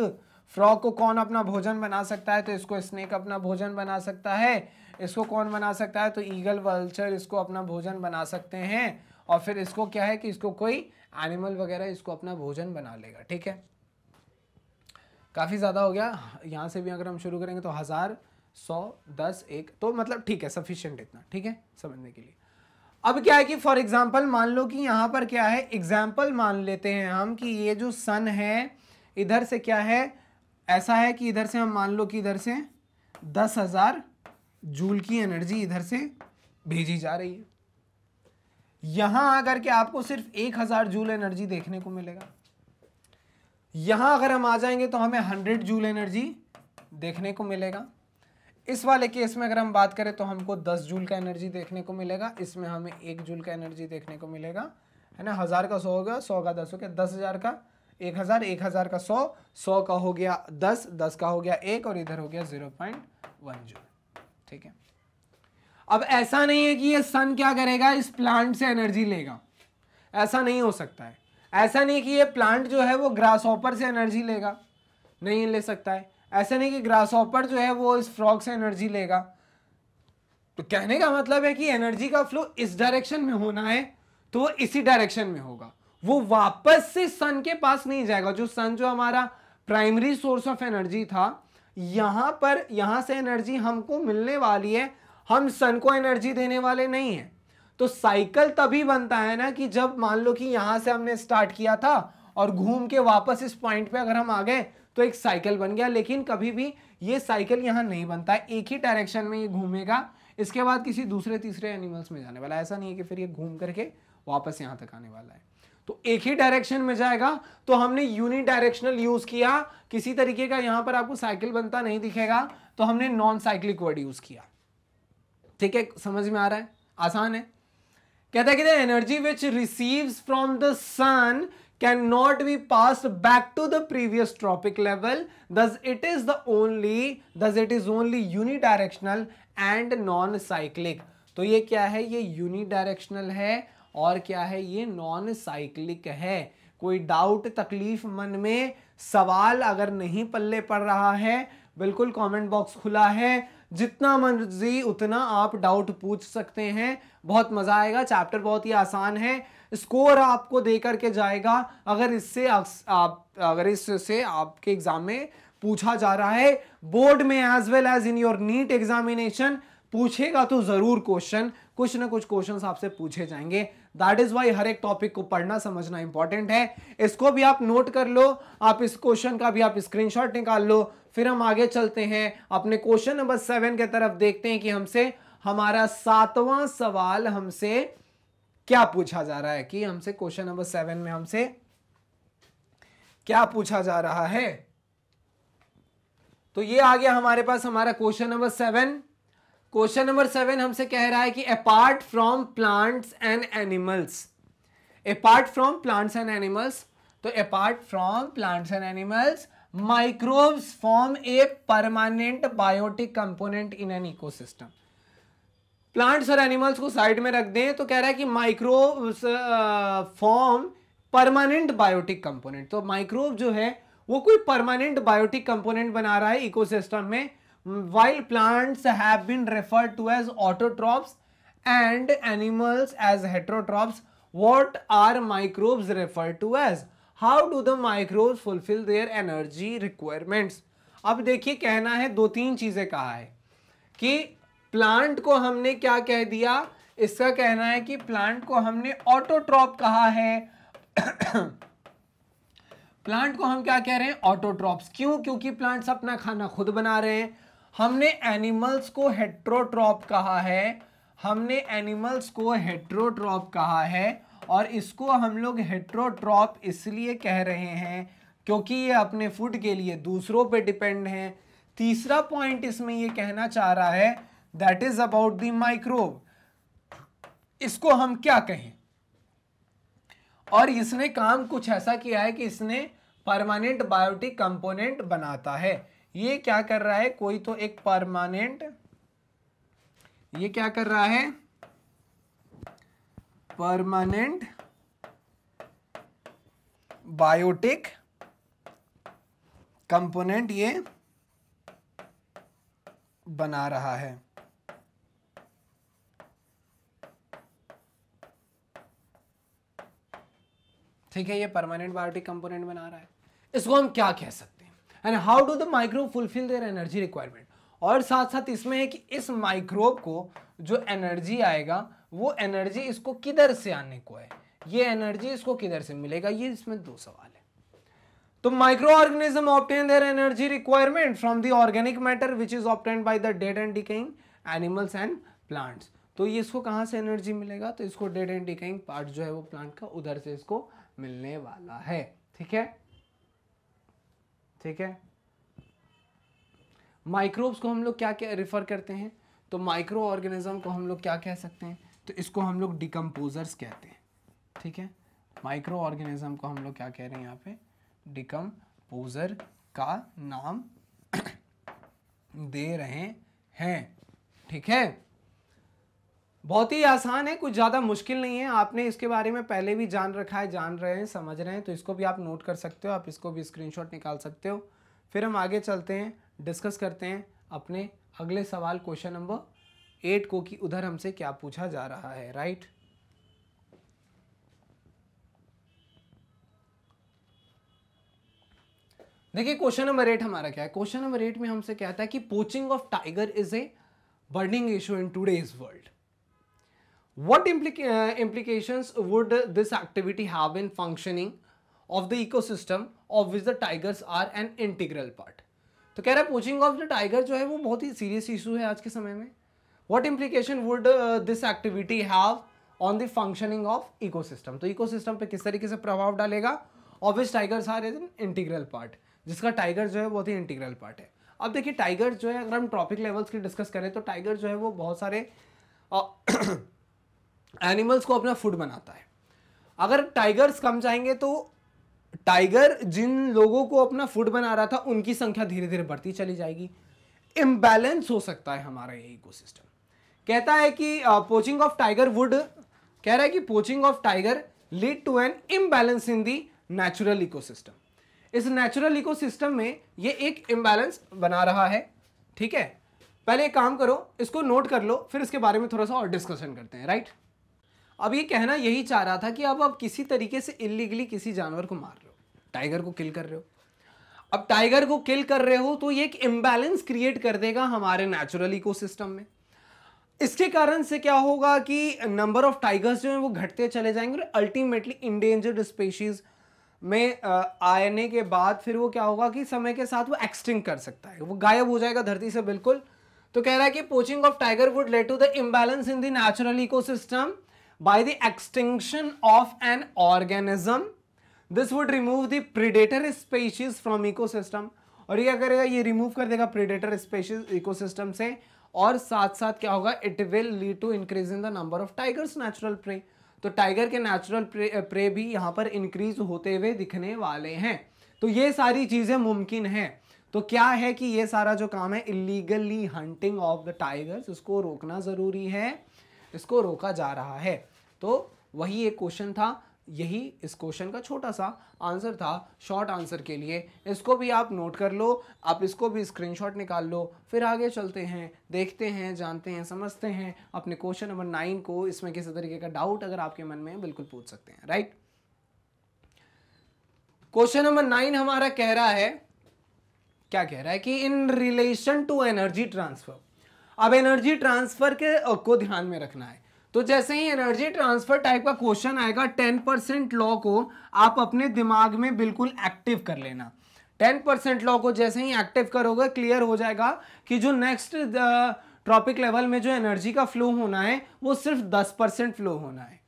फ्रॉग को कौन अपना भोजन बना सकता है? तो इसको स्नेक अपना भोजन बना सकता है। इसको कौन बना सकता है? तो ईगल, वल्चर इसको अपना भोजन बना सकते हैं। और फिर इसको क्या है कि इसको कोई एनिमल वगैरह इसको अपना भोजन बना लेगा। ठीक है, काफ़ी ज़्यादा हो गया। यहाँ से भी अगर हम शुरू करेंगे तो 1000, 100, 10, 1, तो मतलब ठीक है, सफिशिएंट इतना, ठीक है समझने के लिए। अब क्या है कि फॉर एग्जाम्पल मान लो कि यहाँ पर क्या है, एग्जाम्पल मान लेते हैं हम कि ये जो सन है इधर से क्या है, ऐसा है कि इधर से हम मान लो कि इधर से 10,000 जूल की एनर्जी इधर से भेजी जा रही है। यहां अगर के आपको सिर्फ 1000 जूल एनर्जी देखने को मिलेगा। यहां अगर हम आ जाएंगे तो हमें 100 जूल एनर्जी देखने को मिलेगा। इस वाले केस में अगर हम बात करें तो हमको 10 जूल का एनर्जी देखने को मिलेगा। इसमें हमें 1 जूल का एनर्जी देखने को मिलेगा, है ना। 1000 का 100 होगा, 100 का 10 हो गया, 10,000 का 1000, 1000 का 100, 100 का हो गया 10, 10 का हो गया 1 और इधर हो गया 0.1 जूल। ठीक है, अब ऐसा नहीं है कि ये सन क्या करेगा, इस प्लांट से एनर्जी लेगा, ऐसा नहीं हो सकता है। ऐसा नहीं कि ये प्लांट जो है वो ग्रास हॉपर से एनर्जी लेगा, नहीं ले सकता है। ऐसा नहीं कि ग्रास हॉपर जो है वो इस फ्रॉग से एनर्जी लेगा। तो कहने का मतलब है कि एनर्जी का फ्लो इस डायरेक्शन में होना है तो वो इसी डायरेक्शन में होगा, वो वापस से सन के पास नहीं जाएगा। जो सन जो हमारा प्राइमरी सोर्स ऑफ एनर्जी था, यहां पर यहां से एनर्जी हमको मिलने वाली है, हम सन को एनर्जी देने वाले नहीं है। तो साइकिल तभी बनता है ना कि जब मान लो कि यहां से हमने स्टार्ट किया था और घूम के वापस इस पॉइंट पे अगर हम आ गए तो एक साइकिल बन गया। लेकिन कभी भी ये साइकिल यहां नहीं बनता है, एक ही डायरेक्शन में ये घूमेगा, इसके बाद किसी दूसरे तीसरे एनिमल्स में जाने वाला है। ऐसा नहीं है कि फिर ये घूम करके वापस यहां तक आने वाला है, तो एक ही डायरेक्शन में जाएगा। तो हमने यूनि डायरेक्शनल यूज किया, किसी तरीके का यहां पर आपको साइकिल बनता नहीं दिखेगा, तो हमने नॉन साइक्लिक वर्ड यूज किया। ठीक है, समझ में आ रहा है, आसान है। कहता है कि the energy which receives from the sun cannot be passed back to the previous trophic level, thus it is only unidirectional and non cyclic. तो ये क्या है, ये यूनिडायरेक्शनल है और क्या है, ये नॉन साइक्लिक है। कोई डाउट, तकलीफ मन में, सवाल अगर नहीं पल्ले पड़ रहा है, बिल्कुल कमेंट बॉक्स खुला है, जितना मर्जी उतना आप डाउट पूछ सकते हैं, बहुत मजा आएगा। चैप्टर बहुत ही आसान है, स्कोर आपको दे करके जाएगा। अगर इससे आपके एग्जाम में पूछा जा रहा है, बोर्ड में as well as in your NEET examination पूछेगा तो जरूर क्वेश्चन, कुछ ना कुछ क्वेश्चंस आपसे पूछे जाएंगे। दैट इज वाई हर एक टॉपिक को पढ़ना समझना इंपॉर्टेंट है। इसको भी आप नोट कर लो, आप इस क्वेश्चन का भी आप स्क्रीनशॉट निकाल लो। फिर हम आगे चलते हैं अपने क्वेश्चन नंबर 7 के तरफ, देखते हैं कि हमसे हमारा 7वां सवाल हमसे क्या पूछा जा रहा है, कि हमसे क्वेश्चन नंबर 7 में हमसे क्या पूछा जा रहा है। तो ये आ गया हमारे पास हमारा क्वेश्चन नंबर 7। क्वेश्चन नंबर 7 हमसे कह रहा है कि apart from plants and animals, apart from plants and animals, तो apart from plants and animals microbes form a permanent biotic component in an ecosystem. Plants और एनिमल्स को साइड में रख दें तो कह रहा है कि microbes form permanent biotic component. तो माइक्रोब जो है वो कोई परमानेंट बायोटिक कंपोनेंट बना रहा है इकोसिस्टम में, while plants have been referred to as autotrophs and animals as heterotrophs. What are microbes referred to as? How do the microbes fulfill their energy requirements? अब देखिए, कहना है दो तीन चीजें कहा है कि प्लांट को हमने क्या कह दिया, इसका कहना है कि प्लांट को हमने ऑटोट्रॉप कहा है। प्लांट को हम क्या कह रहे हैं, ऑटोट्रॉप्स। क्यों? क्योंकि प्लांट्स अपना खाना खुद बना रहे हैं। हमने एनिमल्स को हेट्रोट्रॉप कहा है, हमने एनिमल्स को हेट्रोट्रॉप कहा है, और इसको हम लोग हेट्रोट्रॉप इसलिए कह रहे हैं क्योंकि ये अपने फूड के लिए दूसरों पे डिपेंड हैं। तीसरा पॉइंट इसमें ये कहना चाह रहा है that is about the microbe. इसको हम क्या कहें, और इसने काम कुछ ऐसा किया है कि इसने परमानेंट बायोटिक कंपोनेंट बनाता है। ये क्या कर रहा है, कोई तो एक परमानेंट, ये क्या कर रहा है, परमानेंट बायोटिक कंपोनेंट ये बना रहा है। ठीक है, ये परमानेंट बायोटिक कंपोनेंट बना रहा है। इसको हम क्या कह सकते हैं, and how do the microbe fulfil their energy requirement. और साथ साथ इसमें है कि इस माइक्रोब को जो एनर्जी आएगा वो एनर्जी इसको किधर से आने को है, ये एनर्जी इसको किधर से मिलेगा, ये इसमें दो सवाल है। तो micro organism obtain their energy requirement from the organic matter which is obtained by the dead and decaying animals and plants. तो ये इसको कहां से एनर्जी मिलेगा, तो इसको डेड एंड डिकेइंग पार्ट जो है वो प्लांट का, उधर से इसको मिलने वाला है। ठीक है, ठीक है। माइक्रोब्स को हम लोग क्या क्या रेफर करते हैं, तो माइक्रो ऑर्गेनिज्म को हम लोग क्या कह सकते हैं, तो इसको हम लोग डिकम्पोजर्स कहते हैं। ठीक है, माइक्रो ऑर्गेनिज्म को हम लोग क्या कह रहे हैं यहाँ पे, डिकम्पोजर का नाम दे रहे हैं। ठीक है, बहुत ही आसान है, कुछ ज़्यादा मुश्किल नहीं है। आपने इसके बारे में पहले भी जान रखा है, जान रहे हैं, समझ रहे हैं, तो इसको भी आप नोट कर सकते हो, आप इसको भी स्क्रीनशॉट निकाल सकते हो। फिर हम आगे चलते हैं, डिस्कस करते हैं अपने अगले सवाल क्वेश्चन नंबर 8 को, कि उधर हमसे क्या पूछा जा रहा है। राइट, देखिए क्वेश्चन नंबर 8 हमारा क्या है। क्वेश्चन नंबर 8 में हमसे कहता है कि poaching of tiger is a burning issue in today's world. What implications would this activity have in functioning of the ecosystem of which the tigers are an integral part? तो कह रहा है पोचिंग ऑफ द टाइगर जो है वो बहुत ही सीरियस इशू है आज के समय में। What implication would this activity have on the functioning of ecosystem? तो इकोसिस्टम पे किस तरीके से प्रभाव डालेगा, of which tigers are an integral part, जिसका टाइगर जो है बहुत ही इंटीग्रल पार्ट है। अब देखिए टाइगर जो है, अगर हम ट्रॉपिक लेवल्स की डिस्कस करें तो टाइगर जो है वो बहुत सारे एनिमल्स को अपना फूड बनाता है। अगर टाइगर्स कम जाएंगे तो टाइगर जिन लोगों को अपना फूड बना रहा था उनकी संख्या धीरे धीरे बढ़ती चली जाएगी, इम्बैलेंस हो सकता है हमारा ये इकोसिस्टम। कहता है कि पोचिंग ऑफ टाइगर वुड, कह रहा है कि poaching of tiger lead to an imbalance in the natural ecosystem. इस नेचुरल इकोसिस्टम में ये एक इम्बैलेंस बना रहा है। ठीक है, पहले एक काम करो, इसको नोट कर लो, फिर इसके बारे में थोड़ा सा और डिस्कशन करते हैं। राइट, अब ये कहना यही चाह रहा था कि अब आप किसी तरीके से इलीगली किसी जानवर को मार रहे हो, टाइगर को किल कर रहे हो। अब टाइगर को किल कर रहे हो तो ये एक इम्बैलेंस क्रिएट कर देगा हमारे नेचुरल इकोसिस्टम में। इसके कारण से क्या होगा कि नंबर ऑफ टाइगर्स जो है वो घटते चले जाएंगे और अल्टीमेटली इंडेंजर्ड स्पीशीज में आने के बाद फिर वो क्या होगा कि समय के साथ वो एक्सटिंक्ट कर सकता है, वो गायब हो जाएगा धरती से बिल्कुल। तो कह रहा है कि poaching of tiger would led to the imbalance in the natural ecosystem by the extinction of an organism. This would remove the predator species from ecosystem. और ये करेगा, ये रिमूव कर देगा predator species ecosystem से, और साथ साथ क्या होगा, it will lead to increase in the number of tigers natural prey. तो टाइगर के नेचुरल प्रे भी यहाँ पर इंक्रीज होते हुए दिखने वाले हैं। तो ये सारी चीजें मुमकिन हैं। तो क्या है कि ये सारा जो काम है illegally hunting of the tigers, इसको रोकना जरूरी है, इसको रोका जा रहा है। तो वही एक क्वेश्चन था, यही इस क्वेश्चन का छोटा सा आंसर था, शॉर्ट आंसर के लिए। इसको भी आप नोट कर लो, आप इसको भी स्क्रीनशॉट निकाल लो। फिर आगे चलते हैं, देखते हैं, जानते हैं, समझते हैं अपने क्वेश्चन नंबर 9 को। इसमें किसी तरीके का डाउट अगर आपके मन में है बिल्कुल पूछ सकते हैं। राइट, क्वेश्चन नंबर 9 हमारा कह रहा है, क्या कह रहा है कि in relation to energy transfer, अब एनर्जी ट्रांसफर के को ध्यान में रखना है। तो जैसे ही एनर्जी ट्रांसफर टाइप का क्वेश्चन आएगा 10% लॉ को आप अपने दिमाग में बिल्कुल एक्टिव कर लेना। 10% लॉ को जैसे ही एक्टिव करोगे क्लियर हो जाएगा कि जो नेक्स्ट ट्रॉपिक लेवल में जो एनर्जी का फ्लो होना है वो सिर्फ 10% फ्लो होना है,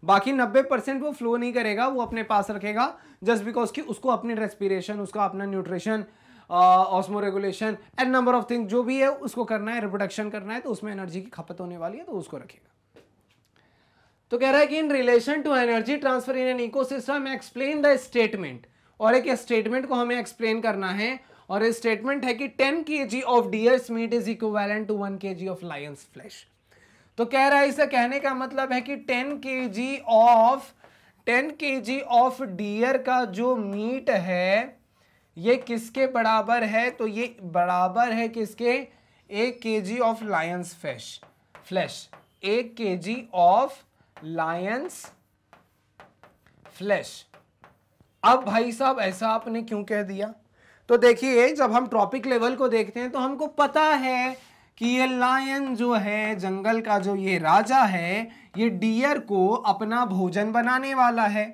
बाकी 90% वो फ्लो नहीं करेगा, वो अपने पास रखेगा जस्ट बिकॉज कि उसको अपनी रेस्पिरेशन, उसका अपना nutrition, osmo regulation and number of thing जो भी है उसको करना है, रिप्रोडक्शन करना है, तो उसमें एनर्जी की खपत होने वाली है तो उसको रखेगा। तो कह रहा है कि in relation to energy transfer in an ecosystem explain the statement, और एक स्टेटमेंट को हमें एक्सप्लेन करना है, और ये स्टेटमेंट है कि 10 kg of deer's meat is equivalent to 1 kg of lion's flesh. तो कह रहा है, इसे कहने का मतलब है कि 10 kg ऑफ डियर का जो मीट है ये किसके बराबर है, तो ये बराबर है किसके, 1 kg of lion's flash, 1 kg of lion's flash. अब भाई साहब ऐसा आपने क्यों कह दिया, तो देखिए जब हम ट्रॉपिक लेवल को देखते हैं तो हमको पता है कि ये लायन जो है, जंगल का जो ये राजा है, ये डियर को अपना भोजन बनाने वाला है।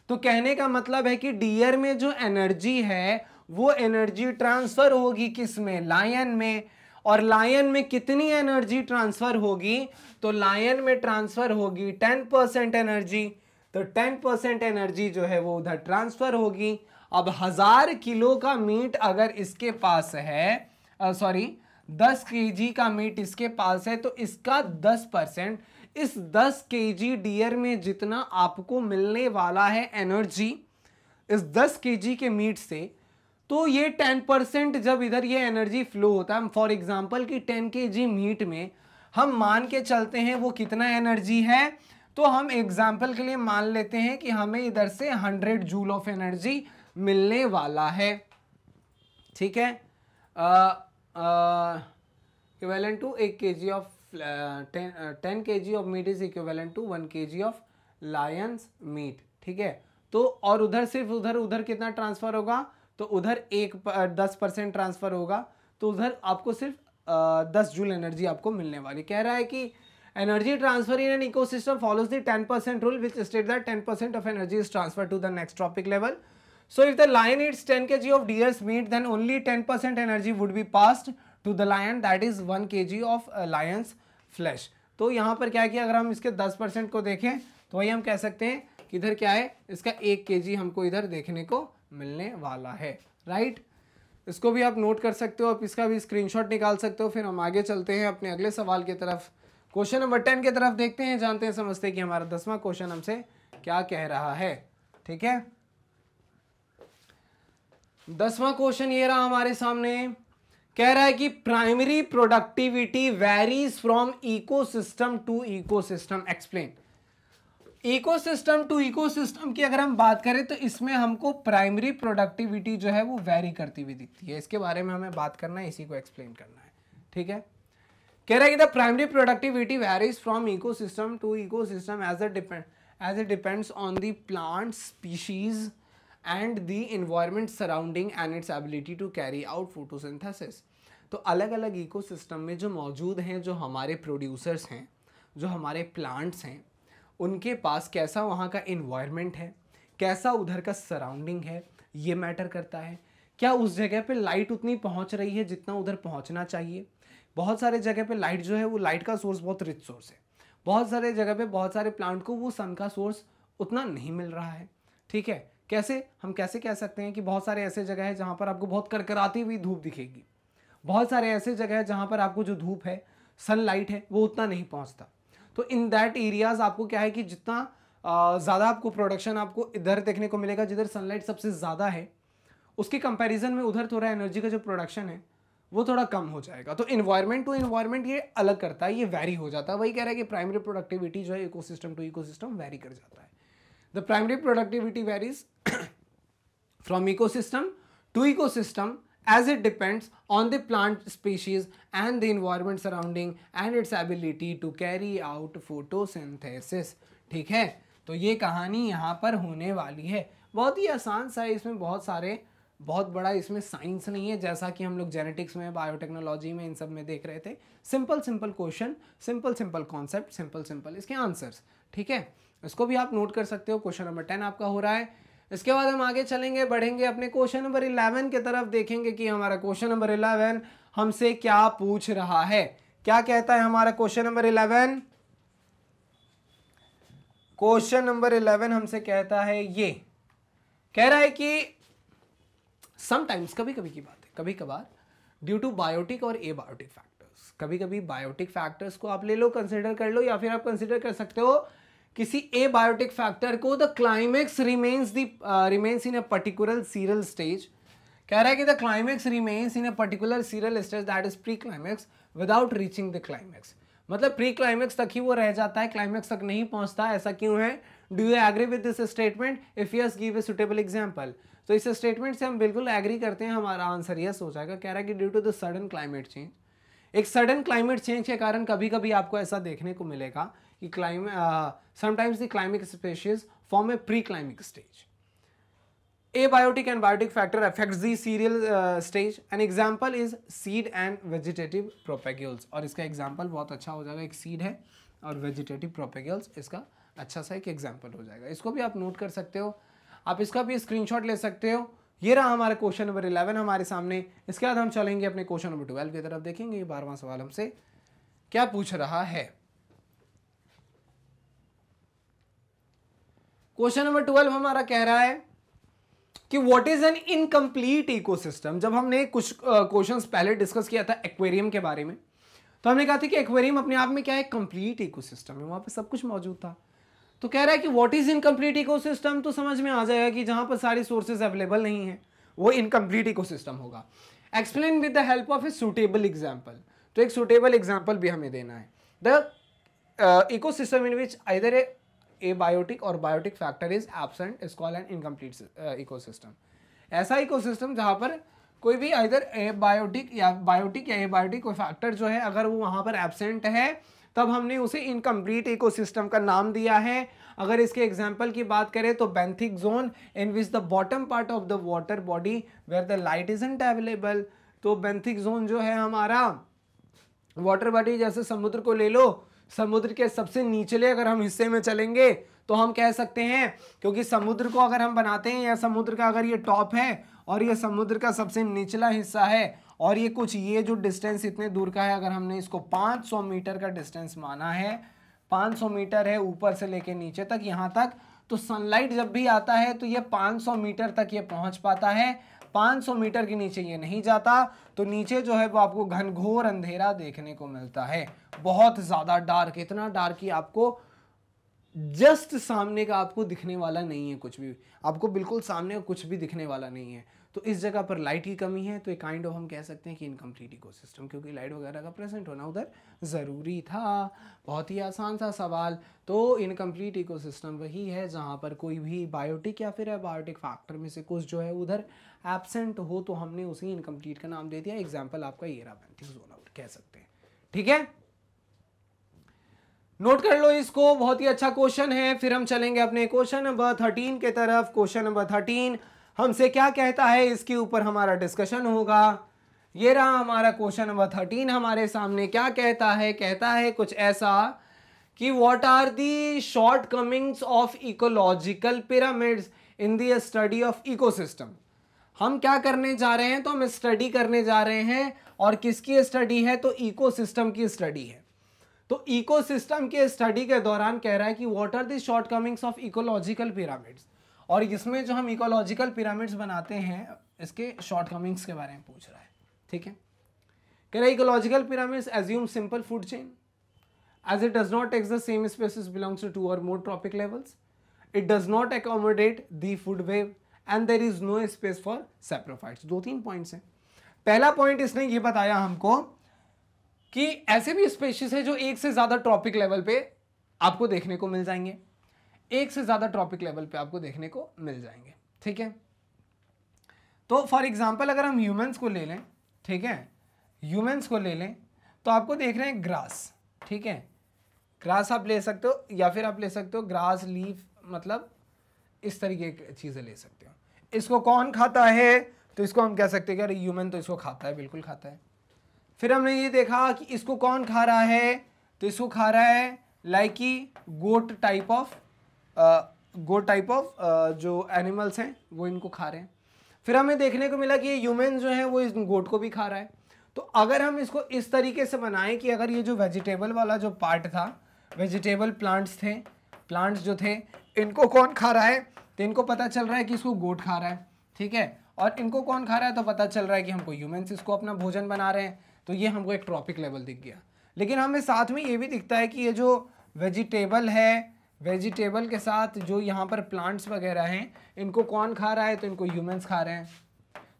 तो कहने का मतलब है कि डियर में जो एनर्जी है वो एनर्जी ट्रांसफर होगी किस में, लायन में। और लायन में कितनी एनर्जी ट्रांसफर होगी, तो लायन में ट्रांसफर होगी 10% एनर्जी, तो 10% एनर्जी जो है वो उधर ट्रांसफर होगी। अब 1000 किलो का मीट अगर इसके पास है, 10 kg का मीट इसके पास है, तो इसका 10%, इस 10 kg डियर में जितना आपको मिलने वाला है एनर्जी इस 10 kg के मीट से, तो ये 10% जब इधर ये एनर्जी फ्लो होता है, फॉर एग्जांपल कि 10 kg मीट में हम मान के चलते हैं वो कितना एनर्जी है, तो हम एग्जांपल के लिए मान लेते हैं कि हमें इधर से 100 जूल ऑफ एनर्जी मिलने वाला है, ठीक है, equivalent to 1 kg of 10 kg of meat is equivalent to 1 kg of lion's meat, ठीक है। तो और उधर सिर्फ उधर कितना ट्रांसफर होगा, तो उधर 10% ट्रांसफर होगा, तो उधर आपको सिर्फ 10 जूल एनर्जी आपको मिलने वाली। कह रहा है कि energy transfer in an ecosystem follows the 10% rule which state that 10% of energy is transfer to the next trophic level. So if the lion eats 10 kg of deer's meat, then only 10% energy would be passed to the lion, that is 1 kg of lion's flesh। तो यहाँ पर क्या किया, अगर हम इसके 10% को देखें तो वही हम कह सकते हैं कि इधर क्या है, इसका 1 kg हमको इधर देखने को मिलने वाला है, राइट। इसको भी आप नोट कर सकते हो, आप इसका भी स्क्रीनशॉट निकाल सकते हो। फिर हम आगे चलते हैं अपने अगले सवाल की तरफ, क्वेश्चन नंबर 10 की तरफ देखते हैं, जानते हैं, समझते हैं कि हमारा 10वां क्वेश्चन हमसे क्या कह रहा है, ठीक है। 10वां क्वेश्चन ये रहा हमारे सामने, कह रहा है कि primary productivity varies from ecosystem to ecosystem, explain. Ecosystem to ecosystem की अगर हम बात करें तो इसमें हमको प्राइमरी प्रोडक्टिविटी जो है वो वेरी करती हुई दिखती है, इसके बारे में हमें बात करना है, इसी को एक्सप्लेन करना है, ठीक है। कह रहा है कि the primary productivity varies from ecosystem to ecosystem as it depends on the plant species and the environment surrounding and its ability to carry out photosynthesis। तो अलग अलग इकोसिस्टम में जो मौजूद हैं, जो हमारे प्रोड्यूसर्स हैं, जो हमारे प्लांट्स हैं, उनके पास कैसा वहाँ का इन्वायरमेंट है, कैसा उधर का सराउंडिंग है, ये मैटर करता है। क्या उस जगह पे लाइट उतनी पहुँच रही है जितना उधर पहुँचना चाहिए। बहुत सारे जगह पे लाइट जो है वो लाइट का सोर्स बहुत रिच सोर्स है, बहुत सारे जगह पे बहुत सारे प्लांट को वो सन का सोर्स उतना नहीं मिल रहा है, ठीक है। हम कैसे कह सकते हैं कि बहुत सारे ऐसे जगह है जहां पर आपको बहुत करकराती हुई धूप दिखेगी, बहुत सारे ऐसे जगह है जहां पर आपको जो धूप है, सनलाइट है, वो उतना नहीं पहुंचता। तो इन दैट एरियाज आपको क्या है कि जितना ज़्यादा आपको प्रोडक्शन आपको इधर देखने को मिलेगा, जिधर सनलाइट सबसे ज़्यादा है, उसके कंपैरिजन में उधर थोड़ा एनर्जी का जो प्रोडक्शन है वो थोड़ा कम हो जाएगा। तो इन्वायरमेंट टू इन्वायरमेंट ये अलग करता है, ये वेरी हो जाता है। वही कह रहा है कि प्राइमरी प्रोडक्टिविटी जो है इकोसिस्टम टू इकोसिस्टम वेरी कर जाता है। The primary productivity varies from ecosystem to ecosystem as it depends on the plant species and the environment surrounding and its ability to carry out photosynthesis, ठीक है। तो ये कहानी यहाँ पर होने वाली है, बहुत ही आसान सा है, इसमें बहुत सारे बहुत बड़ा इसमें साइंस नहीं है, जैसा कि हम लोग जेनेटिक्स में, बायोटेक्नोलॉजी में, इन सब में देख रहे थे। Simple simple question, simple simple concept, simple simple इसके आंसर्स, ठीक है। इसको भी आप नोट कर सकते हो। क्वेश्चन नंबर 10 आपका हो रहा है। इसके बाद हम आगे चलेंगे, बढ़ेंगे अपने क्वेश्चन नंबर 11 की तरफ, देखेंगे कि हमारा क्वेश्चन नंबर 11 हमसे क्या पूछ रहा है। क्या कहता है हमारा क्वेश्चन नंबर 11? क्वेश्चन नंबर 11 हमसे कहता है, ये कह रहा है कि समटाइम्स, कभी कभी की बात है, कभी कभार ड्यू टू बायोटिक और एबायोटिक फैक्टर्स, कभी कभी बायोटिक फैक्टर्स को आप ले लो, कंसिडर कर लो, या फिर आप कंसिडर कर सकते हो किसी एबायोटिक फैक्टर को, the climax remains in a particular serial stage. कह रहा है कि the climax remains in a particular serial stage that is pre climax without reaching the climax. मतलब प्री क्लाइमेक्स तक ही वो रह जाता है, क्लाइमेक्स तक नहीं पहुंचता। ऐसा क्यों है? Do you agree with this statement? If yes give a suitable example. तो इस स्टेटमेंट से हम बिल्कुल एग्री करते हैं, हमारा आंसर यस हो जाएगा। कह रहा है कि due to the sudden climate change, एक सडन क्लाइमेट चेंज के कारण कभी कभी आपको ऐसा देखने को मिलेगा कि sometimes the climate species form A pre climate stage. Abiotic and biotic factor affects the cereal stage. An example is seed and vegetative propagules. और इसका एग्जाम्पल बहुत अच्छा हो जाएगा, एक सीड है और वेजिटेटिव प्रोपेगल्स इसका अच्छा सा एक एग्जाम्पल हो जाएगा। इसको भी आप नोट कर सकते हो, आप इसका भी स्क्रीनशॉट ले सकते हो। ये रहा हमारा क्वेश्चन नंबर 11 हमारे सामने। इसके बाद हम चलेंगे अपने क्वेश्चन नंबर 12 की तरफ, देखेंगे ये 12वां सवाल हमसे क्या पूछ रहा है। क्वेश्चन नंबर 12 हमारा कह रहा है कि what is an incomplete ecosystem. जब हमने कुछ क्वेश्चंस पहले डिस्कस किया था एक्वेरियम के बारे में, तो हमने कहा था कि एक्वेरियम अपने आप में क्या है, कंप्लीट इकोसिस्टम है, वहां पे सब कुछ मौजूद था। तो कह रहा है कि व्हाट इज इनकम्प्लीट इकोसिस्टम, तो समझ में आ जाएगा कि जहां पर सारी सोर्सेज अवेलेबल नहीं है वो इनकम्प्लीट इकोसिस्टम होगा। Explain with the help of a suitable example. तो एक सुटेबल एग्जाम्पल भी हमें देना है। The ecosystem in which either abiotic और biotic factor is absent is called an incomplete ecosystem। ऐसा इकोसिस्टम जहां पर कोई भी आइदर बायोटिक या एबायोटिक कोई फैक्टर जो है अगर वो वहां पर एब्सेंट है, तब हमने उसे इनकम्प्लीट इकोसिस्टम का नाम दिया है। अगर इसके एग्जांपल की बात करें तो benthic zone in which the bottom part of the water body where the light isn't available. तो बेंथिक जोन जो है हमारा वाटर बॉडी, जैसे समुद्र को ले लो, समुद्र के सबसे निचले अगर हम हिस्से में चलेंगे तो हम कह सकते हैं, क्योंकि समुद्र को अगर हम बनाते हैं या समुद्र का अगर ये टॉप है और ये समुद्र का सबसे निचला हिस्सा है और ये कुछ ये जो डिस्टेंस इतने दूर का है, अगर हमने इसको 500 मीटर का डिस्टेंस माना है, 500 मीटर है ऊपर से लेके नीचे तक, यहाँ तक, तो सनलाइट जब भी आता है तो ये 500 मीटर तक ये पहुंच पाता है, 500 मीटर के नीचे ये नहीं जाता। तो नीचे जो है वो आपको घनघोर अंधेरा देखने को मिलता है, बहुत ज्यादा डार्क, इतना डार्क कि आपको जस्ट सामने का आपको दिखने वाला नहीं है, कुछ भी आपको बिल्कुल सामने कुछ भी दिखने वाला नहीं है। तो इस जगह पर लाइट की कमी है, तो एक काइंड ऑफ हम कह सकते हैं कि इनकम्प्लीट इकोसिस्टम, क्योंकि लाइट वगैरह का प्रेजेंट होना उधर ज़रूरी था। बहुत ही आसान सा सवाल। तो इनकम्प्लीट इकोसिस्टम वही है जहाँ पर कोई भी बायोटिक या फिर एबायोटिक फैक्टर में से कुछ जो है उधर एब्सेंट हो, तो हमने उसी इनकम्प्लीट का नाम दे दिया। एग्जाम्पल आपका ये रहा, बेंथिक जोन कह सकते हैं, ठीक है। नोट कर लो इसको, बहुत ही अच्छा क्वेश्चन है। फिर हम चलेंगे अपने क्वेश्चन नंबर 13 के तरफ। क्वेश्चन नंबर 13 हमसे क्या कहता है, इसके ऊपर हमारा डिस्कशन होगा। ये रहा हमारा क्वेश्चन नंबर 13 हमारे सामने। क्या कहता है? कहता है कुछ ऐसा कि what are the shortcomings of ecological pyramids in the study of ecosystem. हम क्या करने जा रहे हैं? तो हम स्टडी करने जा रहे हैं, और किसकी स्टडी है? तो इकोसिस्टम की स्टडी है। तो इकोसिस्टम के स्टडी के दौरान कह रहा है कि what are the shortcomings of ecological pyramids, और इसमें जो हम इकोलॉजिकल पिरामिड्स बनाते हैं इसके शॉर्टकमिंग्स के बारे में पूछ रहा है, ठीक है। कह रहा है ecological pyramids assume simple food chain as it does not take the same species belongs to 2 or more trophic levels, it does not accommodate the food web and there is no space for saprophytes। 2-3 points हैं। पहला पॉइंट इसने ये बताया हमको कि ऐसे भी स्पेशीज है जो एक से ज्यादा ट्रॉपिक लेवल पे आपको देखने को मिल जाएंगे, एक से ज्यादा ट्रॉपिक लेवल पे आपको देखने को मिल जाएंगे, ठीक है। तो फॉर एग्जांपल अगर हम ह्यूमंस को ले लें, ठीक है, ह्यूमंस को ले लें तो आपको देख रहे हैं ग्रास, ठीक है, ग्रास आप ले सकते हो, या फिर आप ले सकते हो ग्रास लीफ, मतलब इस तरीके की चीजें ले सकते हो। इसको कौन खाता है? तो इसको हम कह सकते हैं कि अरे ह्यूमन तो इसको खाता है, बिल्कुल खाता है। फिर हमने ये देखा कि इसको कौन खा रहा है, तो इसको खा रहा है लाइकी गोट टाइप ऑफ जो एनिमल्स हैं वो इनको खा रहे हैं। फिर हमें देखने को मिला कि ये ह्यूमन जो है वो इस गोट को भी खा रहा है। तो अगर हम इसको इस तरीके से बनाएं कि अगर ये जो वेजिटेबल वाला जो पार्ट था, वेजिटेबल प्लांट्स जो थे, इनको कौन खा रहा है, तो इनको पता चल रहा है कि इसको गोट खा रहा है, ठीक है, और इनको कौन खा रहा है, तो पता चल रहा है कि हमको ह्यूमंस इसको अपना भोजन बना रहे हैं। तो ये हमको एक ट्रॉपिक लेवल दिख गया। लेकिन हमें साथ में ये भी दिखता है कि ये जो वेजिटेबल है, वेजिटेबल के साथ जो यहाँ पर प्लांट्स वगैरह हैं, इनको कौन खा रहा है, तो इनको ह्यूमंस खा रहे हैं।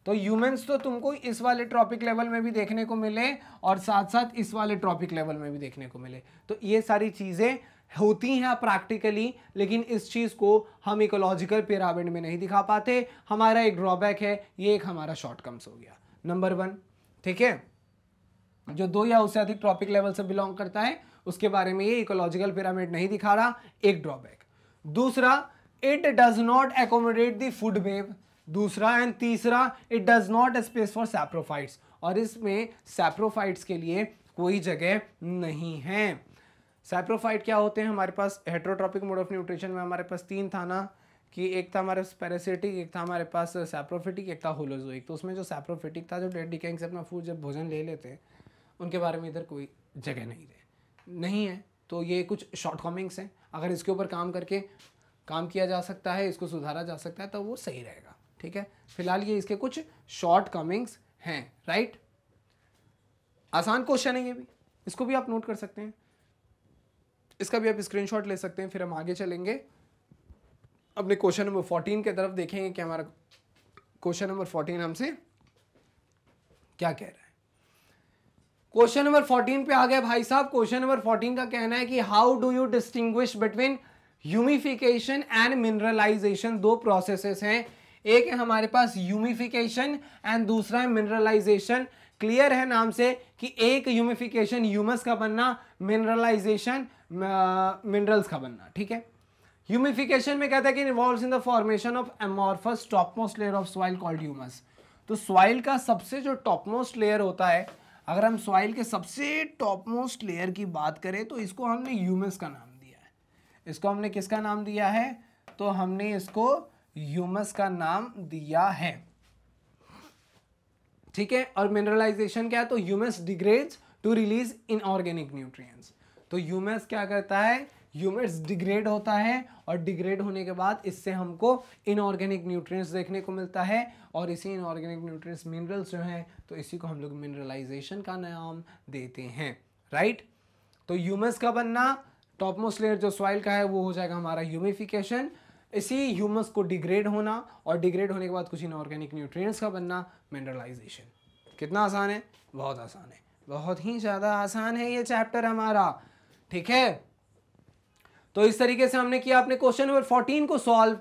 तो ह्यूमंस तो तुमको इस वाले ट्रॉपिक लेवल में भी देखने को मिले और साथ साथ इस वाले ट्रॉपिक लेवल में भी देखने को मिले। तो ये सारी चीज़ें होती हैं प्रैक्टिकली, लेकिन इस चीज़ को हम इकोलॉजिकल पिरामिड में नहीं दिखा पाते। हमारा एक ड्रॉबैक है, ये एक हमारा शॉर्टकम्स हो गया नंबर 1, ठीक है। जो 2 या उससे अधिक ट्रॉपिक लेवल से बिलोंग करता है उसके बारे में ये इकोलॉजिकल पिरामिड नहीं दिखा रहा, एक ड्रॉबैक। दूसरा, it does not accommodate the food web, दूसरा। एंड तीसरा, it does not space for saprophytes, और इसमें सैप्रोफाइट्स के लिए कोई जगह नहीं है। सैप्रोफाइट क्या होते हैं, हमारे पास हेटेरोट्रॉपिक मोड ऑफ न्यूट्रिशन में हमारे पास 3 था ना, कि एक था हमारे पास पैरासिटिक, एक था हमारे पास सैप्रोफिटिक, एक था होलोजोइक। तो उसमें जो सैप्रोफिटिक था, जो डेड डिकेइंग से अपना फूड जब भोजन ले लेते हैं, उनके बारे में इधर कोई जगह नहीं है। तो ये कुछ शॉर्टकमिंग्स हैं, अगर इसके ऊपर काम किया जा सकता है, इसको सुधारा जा सकता है, तो वो सही रहेगा, ठीक है। फिलहाल ये इसके कुछ शॉर्टकमिंग्स हैं, राइट। आसान क्वेश्चन है ये भी, इसको भी आप नोट कर सकते हैं, इसका भी आप स्क्रीनशॉट ले सकते हैं। फिर हम आगे चलेंगे अपने क्वेश्चन नंबर 14 की तरफ, देखेंगे कि हमारा क्वेश्चन नंबर 14 हमसे क्या कह रहा है। क्वेश्चन नंबर 14 पे आ गए भाई साहब। क्वेश्चन नंबर 14 का कहना है कि how do you distinguish between humification and mineralization. 2 processes हैं, एक है हमारे पास ह्यूमिफिकेशन एंड दूसरा है मिनरलाइजेशन। क्लियर है नाम से कि एक ह्यूमिफिकेशन ह्यूमस का बनना, मिनरलाइजेशन मिनरल्स का बनना, ठीक है। ह्यूमिफिकेशन में कहता है कि involves in the formation of amorphous topmost layer of soil called humus. तो सॉइल का सबसे जो टॉपमोस्ट लेयर होता है, अगर हम सॉइल के सबसे टॉपमोस्ट लेयर की बात करें तो इसको हमने ह्यूमस का नाम दिया है। इसको हमने किसका नाम दिया है, तो हमने इसको ह्यूमस का नाम दिया है, ठीक है। और मिनरलाइजेशन क्या है, तो humus degrades to release inorganic nutrients. तो ह्यूमस क्या करता है, ह्यूमस डिग्रेड होता है और डिग्रेड होने के बाद इससे हमको इनऑर्गेनिक न्यूट्रिएंट्स देखने को मिलता है, और इसी इनऑर्गेनिक न्यूट्रिएंट्स मिनरल्स जो हैं, तो इसी को हम लोग मिनरलाइजेशन का नाम देते हैं, राइट। तो ह्यूमस का बनना, टॉपमोस्ट लेयर जो सॉइल का है वो हो जाएगा हमारा ह्यूमिफिकेशन, इसी ह्यूमस को डिग्रेड होना और डिग्रेड होने के बाद कुछ इनऑर्गेनिक न्यूट्रिएंट्स का बनना, मिनरलाइजेशन। कितना आसान है, बहुत आसान है, बहुत ही ज़्यादा आसान है ये चैप्टर हमारा, ठीक है। तो इस तरीके से हमने किया। अपने क्वेश्चन नंबर 14 को सॉल्व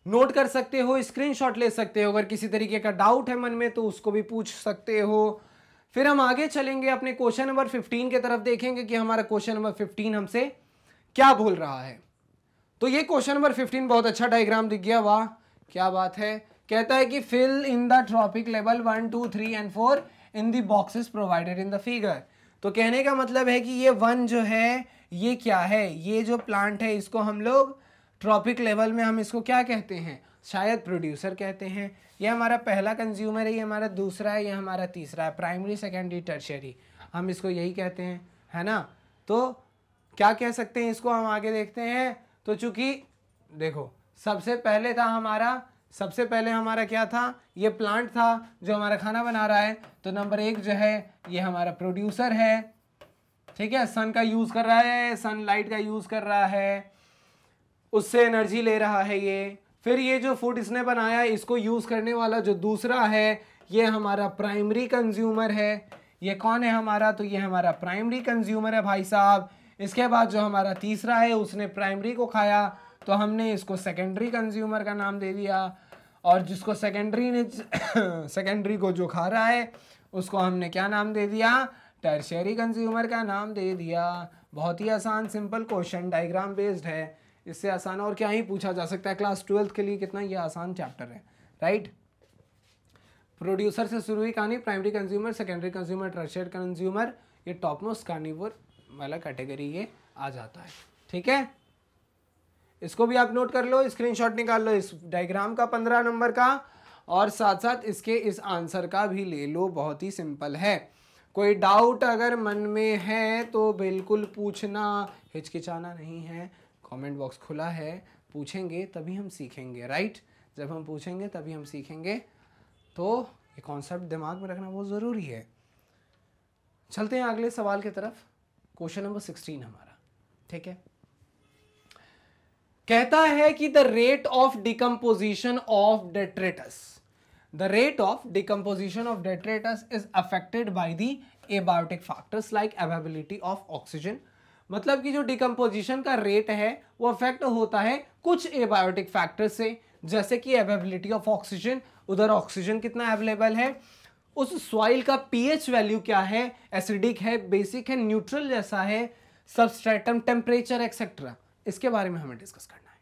नोट कर सकते हो, स्क्रीनशॉट ले सकते हो, अगर किसी तरीके का डाउट है मन में तो उसको भी पूछ सकते हो। फिर हम आगे चलेंगे अपने क्वेश्चन नंबर 15 की तरफ, देखेंगे कि हमारा क्वेश्चन नंबर 15 हमसे क्या बोल रहा है। तो ये क्वेश्चन नंबर 15 बहुत अच्छा डायग्राम दिख गया, वाह क्या बात है। कहता है कि fill in the trophic level 1, 2, 3 and 4 in the boxes provided in the figure. तो कहने का मतलब है कि ये 1 जो है ये क्या है, ये जो प्लांट है इसको हम लोग ट्रॉपिक लेवल में हम इसको क्या कहते हैं, शायद प्रोड्यूसर कहते हैं। ये हमारा पहला कंज्यूमर है, ये हमारा दूसरा है, ये हमारा तीसरा है, प्राइमरी सेकेंडरी टर्शियरी हम इसको यही कहते हैं, है ना। तो क्या कह सकते हैं इसको, हम आगे देखते हैं। तो चूंकि देखो सबसे पहले हमारा क्या था, ये प्लांट था जो हमारा खाना बना रहा है। तो नंबर 1 जो है ये हमारा प्रोड्यूसर है, ठीक है, सन का यूज कर रहा है, सनलाइट का यूज कर रहा है, उससे एनर्जी ले रहा है ये। फिर ये जो फूड इसने बनाया इसको यूज करने वाला जो दूसरा है ये हमारा प्राइमरी कंज्यूमर है। ये कौन है हमारा, तो ये हमारा प्राइमरी कंज्यूमर है भाई साहब। इसके बाद जो हमारा तीसरा है उसने प्राइमरी को खाया तो हमने इसको सेकेंडरी कंज्यूमर का नाम दे दिया, और जिसको सेकेंडरी को जो खा रहा है उसको हमने क्या नाम दे दिया, टर्शियरी कंज्यूमर का नाम दे दिया। बहुत ही आसान सिंपल क्वेश्चन, डायग्राम बेस्ड है, इससे आसान और क्या ही पूछा जा सकता है। क्लास 12th के लिए कितना ये आसान चैप्टर है, राइट। प्रोड्यूसर से शुरू हुई कहानी, primary consumer, secondary consumer, tertiary consumer, ये टॉप मोस्ट कार्निवोर वाला कैटेगरी ये आ जाता है। ठीक है, इसको भी आप नोट कर लो, स्क्रीनशॉट निकाल लो इस डायग्राम का 15 नंबर का, और साथ साथ इसके इस आंसर का भी ले लो, बहुत ही सिंपल है। कोई डाउट अगर मन में है तो बिल्कुल पूछना, हिचकिचाना नहीं है, कमेंट बॉक्स खुला है, पूछेंगे तभी हम सीखेंगे, राइट? जब हम पूछेंगे तभी हम सीखेंगे, तो ये कॉन्सेप्ट दिमाग में रखना बहुत ज़रूरी है। चलते हैं अगले सवाल की तरफ, क्वेश्चन नंबर 16 हमारा। ठीक है, कहता है कि the rate of decomposition of detritus, the rate of decomposition of detritus is affected by the abiotic factors like availability of oxygen. मतलब कि जो डिकम्पोजिशन का रेट है वो अफेक्ट होता है कुछ एबायोटिक फैक्टर से, जैसे कि अवेलेबिलिटी ऑफ ऑक्सीजन, उधर ऑक्सीजन कितना अवेलेबल है, उस सॉइल का पीएच वैल्यू क्या है, एसिडिक है, बेसिक है, न्यूट्रल जैसा है, सबस्ट्रेटम, टेम्परेचर एक्सेट्रा, इसके बारे में हमें डिस्कस करना है।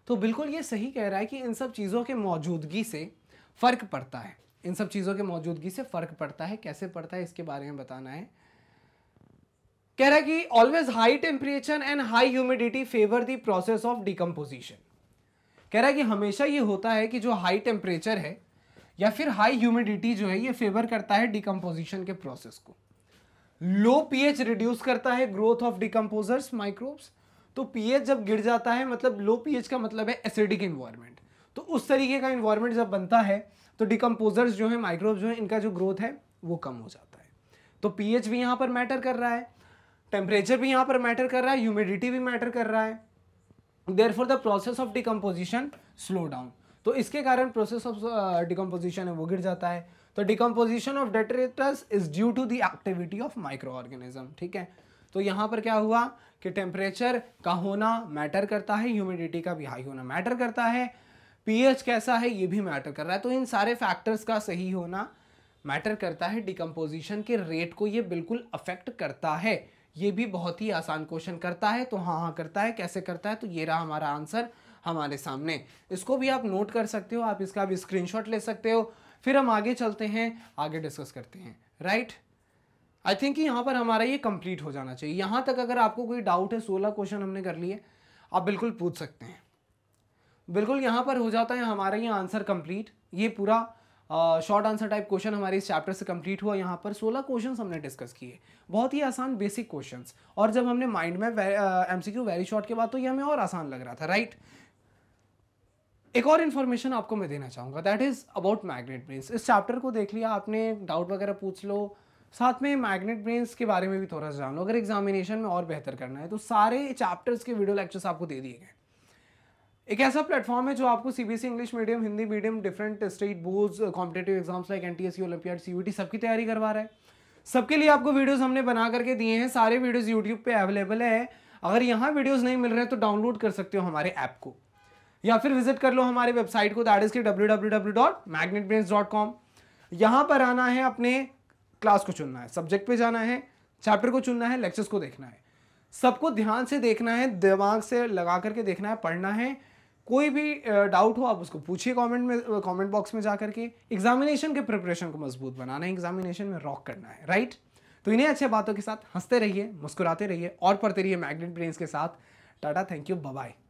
तो बिल्कुल ये सही कह रहा है कि इन सब चीज़ों के मौजूदगी से फर्क पड़ता है, इन सब चीज़ों के मौजूदगी से फर्क पड़ता है। कैसे पड़ता है इसके बारे में बताना है। कह रहा है कि always high temperature and high humidity favour the process of decomposition. कह रहा है कि हमेशा ये होता है कि जो हाई टेम्परेचर है या फिर हाई ह्यूमिडिटी जो है ये फेवर करता है डिकम्पोजिशन के प्रोसेस को। लो पीएच रिड्यूस करता है ग्रोथ ऑफ डिकम्पोजर्स माइक्रोब्स। तो पीएच जब गिर जाता है, मतलब लो पीएच का मतलब है एसिडिक इन्वायरमेंट, तो उस तरीके का इन्वायरमेंट जब बनता है तो डिकम्पोजर्स जो है, माइक्रोब्स जो है, इनका जो ग्रोथ है वो कम हो जाता है। तो पीएच भी यहाँ पर मैटर कर रहा है, टेम्परेचर भी यहाँ पर मैटर कर रहा है, ह्यूमिडिटी भी मैटर कर रहा है। Therefore the process of decomposition slow down, तो इसके कारण प्रोसेस ऑफ डिकम्पोजिशन है वो गिर जाता है। तो decomposition of detritus is due to the activity of microorganism. ठीक है, तो यहाँ पर क्या हुआ कि टेम्परेचर का होना मैटर करता है, ह्यूमिडिटी का भी हाई होना मैटर करता है, पीएच कैसा है ये भी मैटर कर रहा है। तो इन सारे फैक्टर्स का सही होना मैटर करता है, डिकम्पोजिशन के रेट को ये बिल्कुल अफेक्ट करता है। ये भी बहुत ही आसान क्वेश्चन करता है, तो हाँ करता है। कैसे करता है, तो ये रहा हमारा आंसर हमारे सामने। इसको भी आप नोट कर सकते हो, आप इसका भी स्क्रीनशॉट ले सकते हो। फिर हम आगे चलते हैं, आगे डिस्कस करते हैं, राइट? आई थिंक यहाँ पर हमारा ये कंप्लीट हो जाना चाहिए। यहाँ तक अगर आपको कोई डाउट है, 16 क्वेश्चन हमने कर लिए, आप बिल्कुल पूछ सकते हैं। बिल्कुल यहाँ पर हो जाता है हमारा ये आंसर कंप्लीट। ये पूरा शॉर्ट आंसर टाइप क्वेश्चन हमारे इस चैप्टर से कंप्लीट हुआ। यहाँ पर 16 क्वेश्चंस हमने डिस्कस किए, बहुत ही आसान बेसिक क्वेश्चंस। और जब हमने माइंड में एमसीक्यू वेरी शॉर्ट के बाद, तो ये हमें और आसान लग रहा था, राइट? एक और इन्फॉर्मेशन आपको मैं देना चाहूँगा, that is about magnet brains. इस चैप्टर को देख लिया आपने, डाउट वगैरह पूछ लो, साथ में मैग्नेट ब्रेन्स के बारे में भी थोड़ा सा जान लो। अगर एग्जामिनेशन में और बेहतर करना है तो सारे चैप्टर्स के वीडियो लेक्चर्स आपको दे दिए गए। एक ऐसा प्लेटफॉर्म है जो आपको CBSE English medium, Hindi medium, different state boards, competitive exams like NTSC, olympiad, CUET सबकी तैयारी करवा रहा है। सबके लिए आपको वीडियोस हमने बना करके दिए हैं, सारे वीडियोस यूट्यूब पे अवेलेबल है। अगर यहाँ वीडियोस नहीं मिल रहे हैं तो डाउनलोड कर सकते हो हमारे ऐप को, या फिर विजिट कर लो हमारे वेबसाइट को, दैट इज की www.magnetbrains.com। यहाँ पर आना है, अपने क्लास को चुनना है, सब्जेक्ट पे जाना है, चैप्टर को चुनना है, लेक्चर्स को देखना है, सबको ध्यान से देखना है, दिमाग से लगा करके देखना है, पढ़ना है। कोई भी डाउट हो आप उसको पूछिए कमेंट बॉक्स में जाकर के। एग्जामिनेशन के प्रिपरेशन को मजबूत बनाना है, एग्जामिनेशन में रॉक करना है, राइट? तो इन्हीं अच्छे बातों के साथ हंसते रहिए, मुस्कुराते रहिए और पढ़ते रहिए मैग्नेट ब्रेन्स के साथ। Tata, thank you, bye bye.